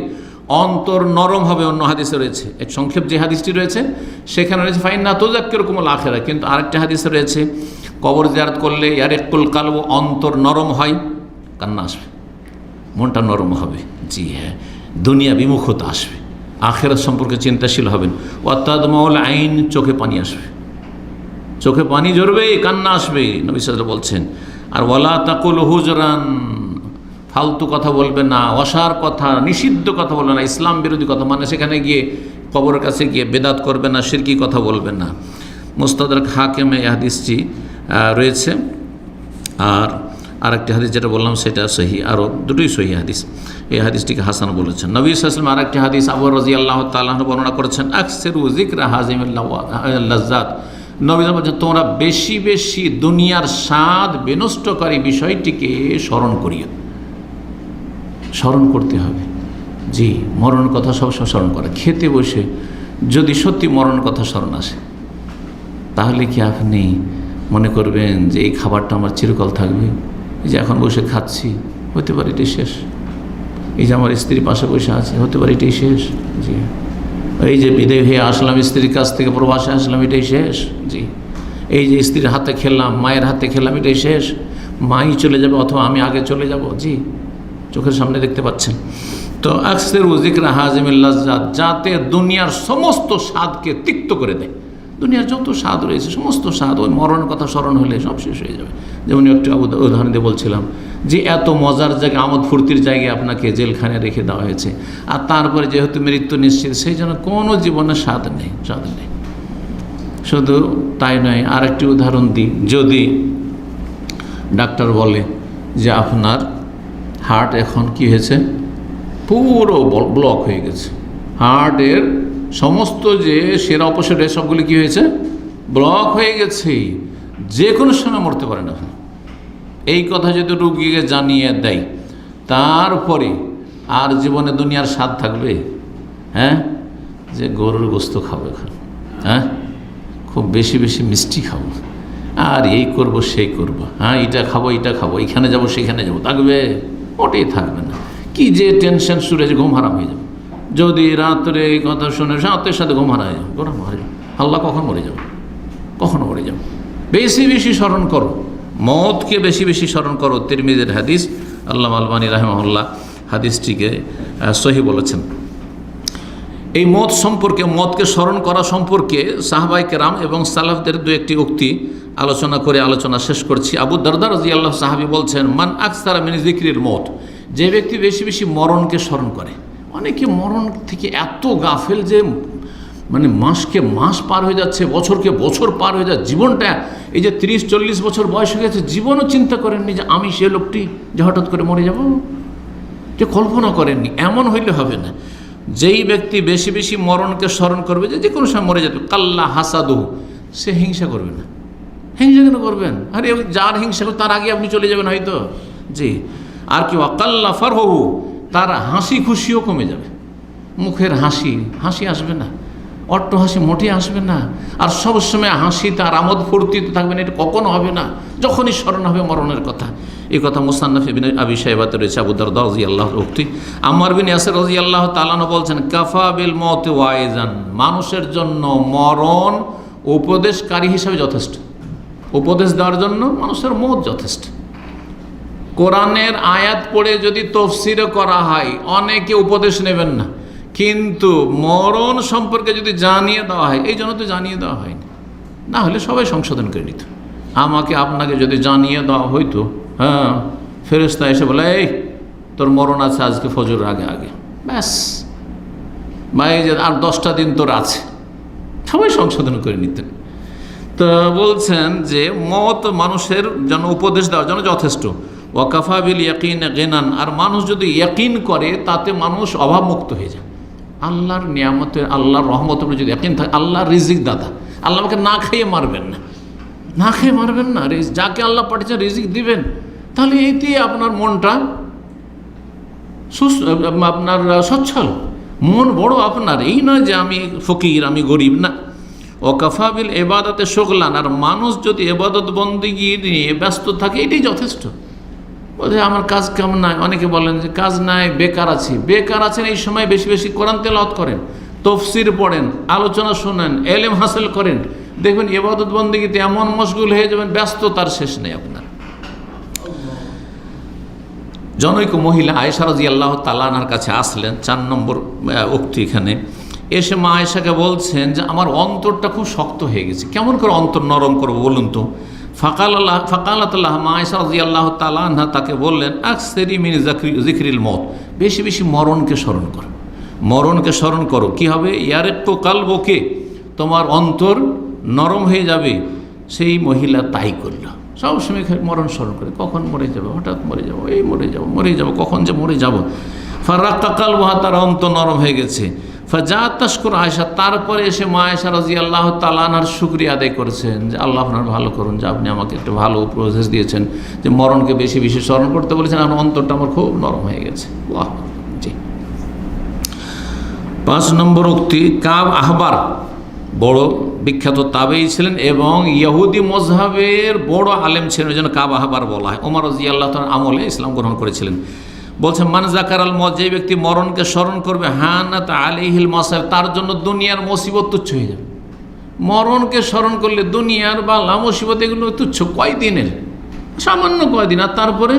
অন্তর নরম হবে। অন্য হাদিসে রয়েছে, এক সংক্ষেপ যে হাদিসটি রয়েছে সেখানে রয়েছে ফাইন্নাহা তুযাক্কিরুকুমুল আখিরা, কিন্তু আরেকটা হাদিসে রয়েছে কবর জিয়ারত করলে ইয়ারিকুল কলব, অন্তর নরম হয়, কান্না আসবে, মনটা নরম হবে। জি হ্যাঁ, দুনিয়া বিমুখতা আসবে, আখিরাত সম্পর্কে চিন্তাশীল হবেন। ওয়া তাদমাউল আইন, চোখে পানি আসবে, চোখে পানি ঝরবে, কান্না আসবে, নবী সাল্লাল্লাহু আলাইহি ওয়াসাল্লাম বলছেন। আর ওয়ালা তাকুল হুজরান, ফালতু কথা বলবে না, অসার কথা, নিষিদ্ধ কথা বলবে না, ইসলাম বিরোধী কথা, মানে সেখানে গিয়ে কবরের কাছে গিয়ে বেদাত করবে না, শিরকি কথা বলবে না। মুস্তাদরাক হাকিমে এই হাদিসটি রয়েছে। আর আরেকটি হাদিস যেটা বললাম সেটা সহি, আরও দুটোই সহি হাদিস। এই হাদিসটিকে হাসান বলেছেন। নবী সাল্লাল্লাহু আলাইহি ওয়াসাল্লাম আরেকটি হাদিস আবু রাদিয়াল্লাহু তাআলা আনহু বর্ণনা করেছেন, আকসিরু যিকরা হাযিমিল লাজ্জাত, নবী বলছেন, তোমরা বেশি বেশি দুনিয়ার স্বাদ বিনষ্টকারী বিষয়টিকে স্মরণ করিও। স্মরণ করতে হবে। জি, মরণ কথা সবসময় স্মরণ করে। খেতে বসে যদি সত্যি মরণ কথা স্মরণ আসে, তাহলে কি আপনি মনে করবেন যে এই খাবারটা আমার চিরকাল থাকবে? এই যে এখন বসে খাচ্ছি, হতে পারে এটাই শেষ। এই যে আমার স্ত্রী পাশে বসে আছে, হতে পারে এটাই শেষ। জি, এই যে বিদায় হয়ে আসলাম স্ত্রীর কাছ থেকে, প্রবাসে আসলাম, এটাই শেষ। জি, এই যে স্ত্রীর হাতে খেলাম, মায়ের হাতে খেলাম, এটাই শেষ। মাই চলে যাবে অথবা আমি আগে চলে যাব। জি, চোখের সামনে দেখতে পাচ্ছেন। তো আকসিরু যিকরা হাযিমিল লাজ্জাত, যাতে দুনিয়ার সমস্ত স্বাদকে তিক্ত করে দেয়। দুনিয়ার যত স্বাদ রয়েছে, সমস্ত স্বাদ ওই মরণের কথা স্মরণ হলে সব শেষ হয়ে যাবে। যেমন একটু উদাহরণ দিয়ে বলছিলাম যে এত মজার জায়গায়, আমোদ ফুর্তির জায়গায় আপনাকে জেলখানায় রেখে দেওয়া হয়েছে, আর তারপরে যেহেতু মৃত্যু নিশ্চিত, সেই জন্য কোনো জীবনে স্বাদ নেই, স্বাদ নেই। শুধু তাই নয়, আরেকটি উদাহরণ দিই। যদি ডাক্তার বলে যে আপনার হার্ট এখন কি হয়েছে, পুরো ব্লক হয়ে গেছে, হার্টের সমস্ত যে সেরা অপসেরা সবগুলি কী হয়েছে, ব্লক হয়ে গেছে, যে কোনো সময় মরতে পারেন আপনি। এই কথা যদি রুগীকে জানিয়ে দেয়, তারপরে আর জীবনে দুনিয়ার স্বাদ থাকবে? হ্যাঁ, যে গরুর গোস্ত খাবো এখন, হ্যাঁ খুব বেশি বেশি মিষ্টি খাবো, আর এই করব সেই করব, হ্যাঁ এটা খাবো এটা খাবো, এখানে যাব সেখানে যাব, থাকবে? ওটাই থাকবে না। কি যে টেনশন শুরু হয়েছে, ঘুম হারাম হয়ে যাবে। যদি রাত্রে এই কথা শুনে রাতের সাথে ঘুম হারা যাবে, ঘুম হারা যাবে, আল্লাহ কখন মরে যাবে, কখনো মরে যাবে। বেশি বেশি স্মরণ করো, মওতকে বেশি বেশি স্মরণ করো। তিরমিজির হাদিস, আল্লামা আলবানী রাহিমাহুল্লাহ হাদিসটিকে সহিহ বলেছেন। এই মত সম্পর্কে, মতকে স্মরণ করা সম্পর্কে সাহাবায়ে কেরাম এবং সালাফদের দু একটি উক্তি আলোচনা করে আলোচনা শেষ করছি। আবু দারদা রাদিয়াল্লাহু সাহাবী বলছেন, মান আকসারা মিন যিকরিল মত, যে ব্যক্তি বেশি বেশি মরণকে স্মরণ করে। অনেকে মরণ থেকে এত গাফেল যে মানে মাসকে মাস পার হয়ে যাচ্ছে, বছরকে বছর পার হয়ে যাচ্ছে, জীবনটা এই যে 30-40 বছর বয়স হয়ে গেছে, জীবনও চিন্তা করেননি যে আমি সে লোকটি যে হঠাৎ করে মরে যাব, যে কল্পনা করেননি। এমন হইলে হবে না। যেই ব্যক্তি বেশি বেশি মরণকে স্মরণ করবে, যে কোনো সময় মরে যাবে, কাল্লা হাসাদু, সে হিংসা করবে না। হিংসা কেন করবেন? আরে যার হিংসা করবে তার আগে আপনি চলে যাবেন হয়তো, জি। আর কি ওয়াকাল্লা ফারহু, তার হাসি খুশিও কমে যাবে, মুখের হাসি আসবে না, অট্ট হাসি মোটে আসবে না। আর সবসময় হাসি তার আমোদ ফুর্তিতে থাকবে না, এটা কখনো হবে না। যখনই স্মরণ হবে মরণের কথা। এই কথা মুসান্নাফ ইবনে আবি শাইবাতে রয়েছে, আবু দারদা রাদিয়াল্লাহু উক্তি। আম্মার বিন ইয়াসির রাদিয়াল্লাহু তাআলা বলছেন, কাফা বিল মউত ওয়াইজান, মানুষের জন্য মরণ উপদেশকারী হিসাবে যথেষ্ট। উপদেশ দেওয়ার জন্য মানুষের মওত যথেষ্ট। কোরআনের আয়াত পড়ে যদি তাফসীর করা হয়, অনেকে উপদেশ নেবেন না, কিন্তু মরণ সম্পর্কে যদি জানিয়ে দেওয়া হয়, এই জন্য তো জানিয়ে দেওয়া হয়নি, না হলে সবাই সংশোধন করে নিত। আমাকে আপনাকে যদি জানিয়ে দেওয়া হইতো, হ্যাঁ ফেরেশতা এসে বলে, এই তোর মরণ আছে আজকে ফজর আগে আগে, ব্যাস ভাই যে আর 10টা দিন তোর আছে, সবাই সংশোধন করে নিতেন। তো বলছেন যে মওত মানুষের জন্য উপদেশ দেওয়ার জন্য যথেষ্ট। ওয়াকাফা বিল ইয়াকিন গিনান, আর মানুষ যদি ইয়াকিন করে তাতে মানুষ অভাবমুক্ত হয়ে যায়। আল্লাহর নিয়ামতের, আল্লাহর রহমতের উপরে যদি ইয়াকিন থাকে, আল্লাহর রিজিক দাতা, আল্লাহ আমাকে না খেয়ে মারবেন না, না খেয়ে মারবেন না, যাকে আল্লাহ পাঠিয়েছেন রিজিক দিবেন, তাহলে এইতে আপনার মনটা আপনার সচ্ছল, মন বড় আপনার। এই নয় যে আমি ফকির, আমি গরিব, না। ওয়াকাফা বিল ইবাদাতে শুগলান, আর মানুষ যদি ইবাদত বন্দেগী নিয়ে ব্যস্ত থাকে, এটাই যথেষ্ট। বলছে আমার কাজ কাম নাই, অনেকে বলেন যে কাজ নাই, বেকার আছি। বেকার আছেন, এই সময় বেশি বেশি কোরআন তেলাওয়াত করেন, তাফসীর পড়েন, আলোচনা শোনেন, ইলম হাসিল করেন, দেখবেন ইবাদত বন্দেগীতে এমন মশগুল হয়ে যাবেন, ব্যস্ততার শেষ নেই আপনার। জনৈক মহিলা আয়েশা রাদিয়াল্লাহু তাআলা আনহার কাছে আসলেন, 4 নম্বর উক্তি এখানে। এসে মা আয়েশাকে বলছেন যে আমার অন্তরটা খুব শক্ত হয়ে গেছে, কেমন করে অন্তর নরম করবো বলুন তো। ফাকালাতুল্লাহ, মা আয়েশা রাদিয়াল্লাহু তাআলা আনহা তাকে বললেন, আকসিরি মিন যিকরিল মউত, বেশি বেশি মরণকে স্মরণ করো, মরণকে স্মরণ করো। কি হবে? ইয়ারিক্কু কালবুকে, তোমার অন্তর নরম হয়ে যাবে। সেই মহিলা তাই করল, সবসময় মরণ স্মরণ করে, কখন মরে যাবো, হঠাৎ মরে যাবো, এই মরে যাবো, কখন যে মরে যাবো। ফারাক্কা কালবুহা, তার অন্তর নরম হয়ে গেছে। ফাজাআত তাশকুর আয়েশা, তারপরে এসে মা আয়েশা রাদিয়াল্লাহু তাআলা আনহার শুকরিয়া আদায় করেছেন যে আল্লাহ আপনার ভালো করুন, যে আপনি আমাকে একটা ভালো উপদেশ দিয়েছেন, যে মরণকে বেশি বেশি স্মরণ করতে বলেছেন, আর অন্তরটা আমার খুব নরম হয়ে গেছে। বাহ, জি। 5 নম্বর উক্তি, কাব আহবার বড় বিখ্যাত তাবেঈ ছিলেন এবং ইহুদি মযহাবের বড় আলেম ছিলেন, ওই জন্য কাব আহবার বলা হয়। ওমর রাদিয়াল্লাহু তাআলার আমলে ইসলাম গ্রহণ করেছিলেন। বলছেন, মান যাকারাল মওত, যে ব্যক্তি মরণকে স্মরণ করবে, হানাত আলাইহিল মাসাইব, তার জন্য দুনিয়ার মুসিবত তুচ্ছ হয়ে যাবে। মরণকে স্মরণ করলে দুনিয়ার বালা মুসিবত এগুলো তুচ্ছ, কয়দিনের, সামান্য কয়দিন। আর তারপরে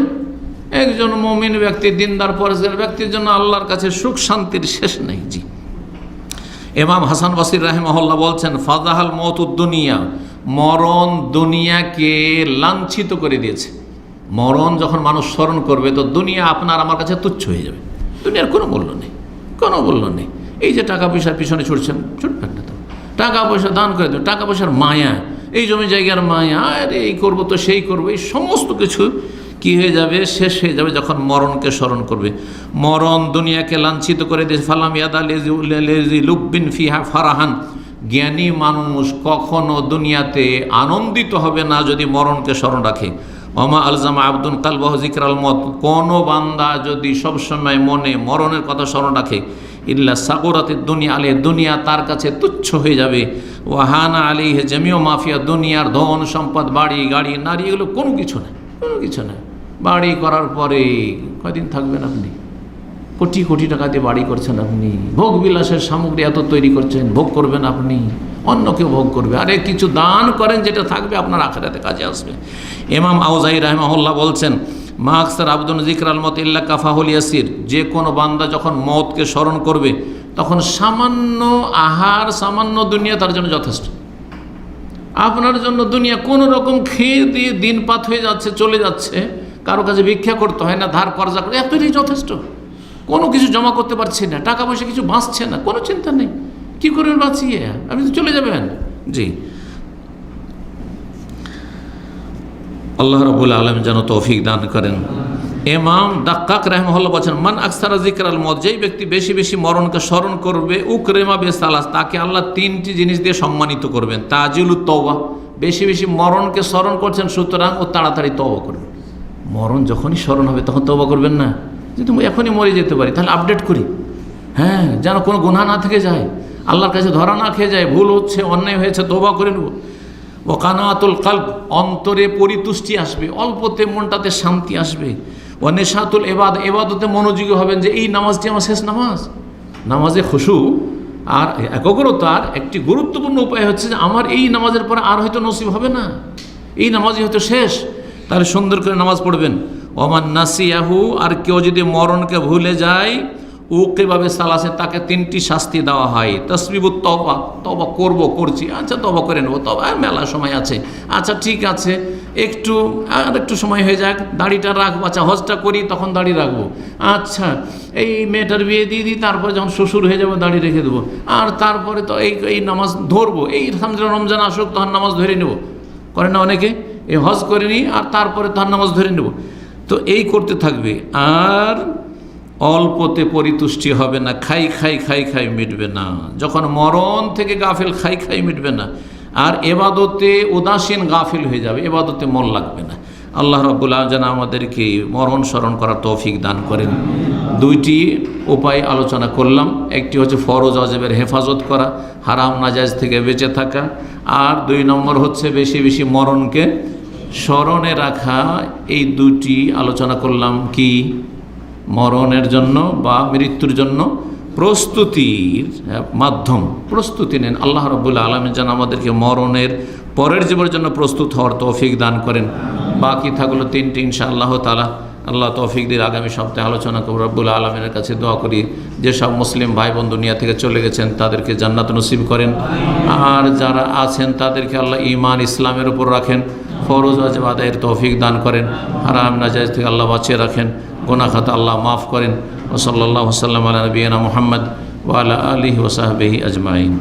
একজন মুমিন ব্যক্তি, দিনদার পরেজগার ব্যক্তির জন্য আল্লাহর কাছে সুখ শান্তির শেষ নেই। জি। ইমাম হাসান বসরি রাহিমাহুল্লাহ বলছেন, ফাজাহাল মওতুদ দুনিয়া, মরণ দুনিয়াকে লাঞ্ছিত করে দিয়েছে। মরণ যখন মানুষ স্মরণ করবে, তো দুনিয়া আপনার আমার কাছে তুচ্ছ হয়ে যাবে, দুনিয়ার কোনো মূল্য নেই, কোনো মূল্য নেই। এই যে টাকা পয়সার পিছনে ছুটছেন, ছুটবেন না তো, টাকা পয়সা দান করে দেবেন, টাকা পয়সার মায়া, এই জমি জায়গার মায়া, আরে এই করবো তো সেই করবো, এই সমস্ত কিছু কি হয়ে যাবে, শেষ হয়ে যাবে যখন মরণকে স্মরণ করবে। মরণ দুনিয়াকে লাঞ্ছিত করে দিয়েছে। ফালাম ইয়াদা লেজি লুব্বিন ফিহা ফারাহান, জ্ঞানী মানুষ কখনো দুনিয়াতে আনন্দিত হবে না যদি মরণকে স্মরণ রাখে। ওমা আলজামা আব্দুল কালবাহু যিকরাল মত, কোনো বান্দা যদি সবসময় মনে মরণের কথা স্মরণ রাখে, ইল্লা সাগরাতিদ দুনিয়া আলে, দুনিয়া তার কাছে তুচ্ছ হয়ে যাবে, ওয়াহানা আলাইহি জামিউ মাফিয়া, দুনিয়ার ধন সম্পদ, বাড়ি গাড়ি নারী, এগুলো কোনো কিছু না, কোনো কিছু না। বাড়ি করার পরে কয়দিন থাকবেন আপনি? কোটি কোটি টাকা দিয়ে বাড়ি করছেন আপনি, ভোগ বিলাসের সামগ্রী এত তৈরি করছেন, ভোগ করবেন আপনি, অন্য কেউ ভোগ করবে। আরে কিছু দান করেন যেটা থাকবে আপনার আখিরাতে কাজে আসবে। ইমাম আউজাই রাহিমাহুল্লাহ বলছেন, মা আকসার আবদুন যিকরাল মত ইল্লা কাফাহুল ইয়াসির, যে কোনো বান্দা যখন মওতকে স্মরণ করবে তখন সামান্য আহার, সামান্য দুনিয়া তার জন্য যথেষ্ট। আপনার জন্য দুনিয়া কোনো রকম খেয়ে দিয়ে দিনপাত হয়ে যাচ্ছে, চলে যাচ্ছে, কারো কাছে ভিক্ষা করতে হয় না, ধার কর্জা করে, এতটাই যথেষ্ট। কোনো কিছু জমা করতে পারছি না, টাকা পয়সা কিছু বাঁচছে না, কোনো চিন্তা নেই, কী করবেন বাঁচিয়ে? আপনি তো চলে যাবেন। জি, আল্লাহ রাব্বুল আলামিন যেন তৌফিক দান করেন। ইমাম দাক্কাক রাহিমাহুল্লাহ বলেন, মান আকসারা যিকরাল মওত, যেই ব্যক্তি বেশি বেশি মরণকে স্মরণ করবে, উকরিমা বিসালাস, তাকে আল্লাহ তিনটি জিনিস দিয়ে সম্মানিত করবেন। তাজিলুত তওবা, বেশি বেশি মরণকে স্মরণ করছেন, সুতরাং ও তাড়াতাড়ি তওবা করবে। মরণ যখনই স্মরণ হবে তখন তওবা করবেন না, যে তুমি এখনই মরে যেতে পারি, তাহলে আপডেট করি, হ্যাঁ, যেন কোনো গুনাহ না থেকে যায়, আল্লাহর কাছে ধরা না খেয়ে যায়, ভুল হচ্ছে, অন্যায় হয়েছে, তওবা করে নেব। ও কানাতুল কলব, অন্তরে পরিতুষ্টি আসবে, অল্পতে মনটাতে শান্তি আসবে। ও নেশাতুল এবাদ, এবাদতে মনোযোগী হবেন, যে এই নামাজটি আমার শেষ নামাজ। নামাজে খুশু আর একাগ্রতার একটি গুরুত্বপূর্ণ উপায় হচ্ছে যে আমার এই নামাজের পরে আর হয়তো নসিব হবে না, এই নামাজই হয়তো শেষ, তাহলে সুন্দর করে নামাজ পড়বেন। ওমান নাসিয়াহু, আর কেউ যদি মরণকে ভুলে যায়, উকিবাবে সালাসে, তাকে তিনটি শাস্তি দেওয়া হয়। তসবিবুত তওবা, তওবা করছি, আচ্ছা তওবা করে নেবো, তওবা মেলা সময় আছে, আচ্ছা ঠিক আছে, একটু সময় হয়ে যাক, দাড়িটা রাখবো, আচ্ছা হজটা করি তখন দাড়ি রাখবো, আচ্ছা এই মেয়েটার বিয়ে দিয়ে দিই, তারপরে যখন শ্বশুর হয়ে যাবো দাড়ি রেখে দেবো, আর তারপরে তো এই নামাজ ধরবো, এই রমজান আসুক তখন নামাজ ধরে নেবো, করে না অনেকে, এই হজ করে নিই আর তারপরে তখন নামাজ ধরে নেব। তো এই করতে থাকবে, আর অল্পতে পরিতুষ্টি হবে না, খাই মিটবে না। যখন মরণ থেকে গাফিল, খাই মিটবে না, আর এবাদতে উদাসীন গাফিল হয়ে যাবে, এবাদতে মন লাগবে না। আল্লাহ রাব্বুল আলামিন যেন আমাদেরকে মরণ স্মরণ করার তৌফিক দান করেন। দুইটি উপায় আলোচনা করলাম, একটি হচ্ছে ফরজ ওয়াজিবের হেফাজত করা, হারাম নাজায়েজ থেকে বেঁচে থাকা, আর 2 নম্বর হচ্ছে বেশি বেশি মরণকে স্মরণে রাখা। এই দুটি আলোচনা করলাম, কি মরণের জন্য বা মৃত্যুর জন্য প্রস্তুতির মাধ্যম, প্রস্তুতি নেন। আল্লাহ রাব্বুল আলামিন যেন আমাদেরকে মরণের পরের জীবনের জন্য প্রস্তুত হওয়ার তৌফিক দান করেন। বাকি থাকলো 3টি, ইনশাআল্লাহ তাআলা আল্লাহ তৌফিক দিয়ে আগামী সপ্তাহে আলোচনা করব। রব্বুল আলামিনের কাছে দোয়া করি যেসব মুসলিম ভাই বোন দুনিয়া থেকে চলে গেছেন তাদেরকে জান্নাত নসিব করেন, আর যারা আছেন তাদেরকে আল্লাহ ঈমান ইসলামের উপর রাখেন, ফরজ ওয়াজিব আদায়ের তৌফিক দান করেন, হারাম নাজায়েজ থেকে আল্লাহ বাঁচিয়ে রাখেন, গুনাহ খাতা আল্লাহ মাফ করেন। ওয়া সাল্লাল্লাহু ওয়া সাল্লাম আলা নবিয়িনা মুহাম্মদ ওয়া আলা আলিহি ওয়া সাহবিহি আজমাইন।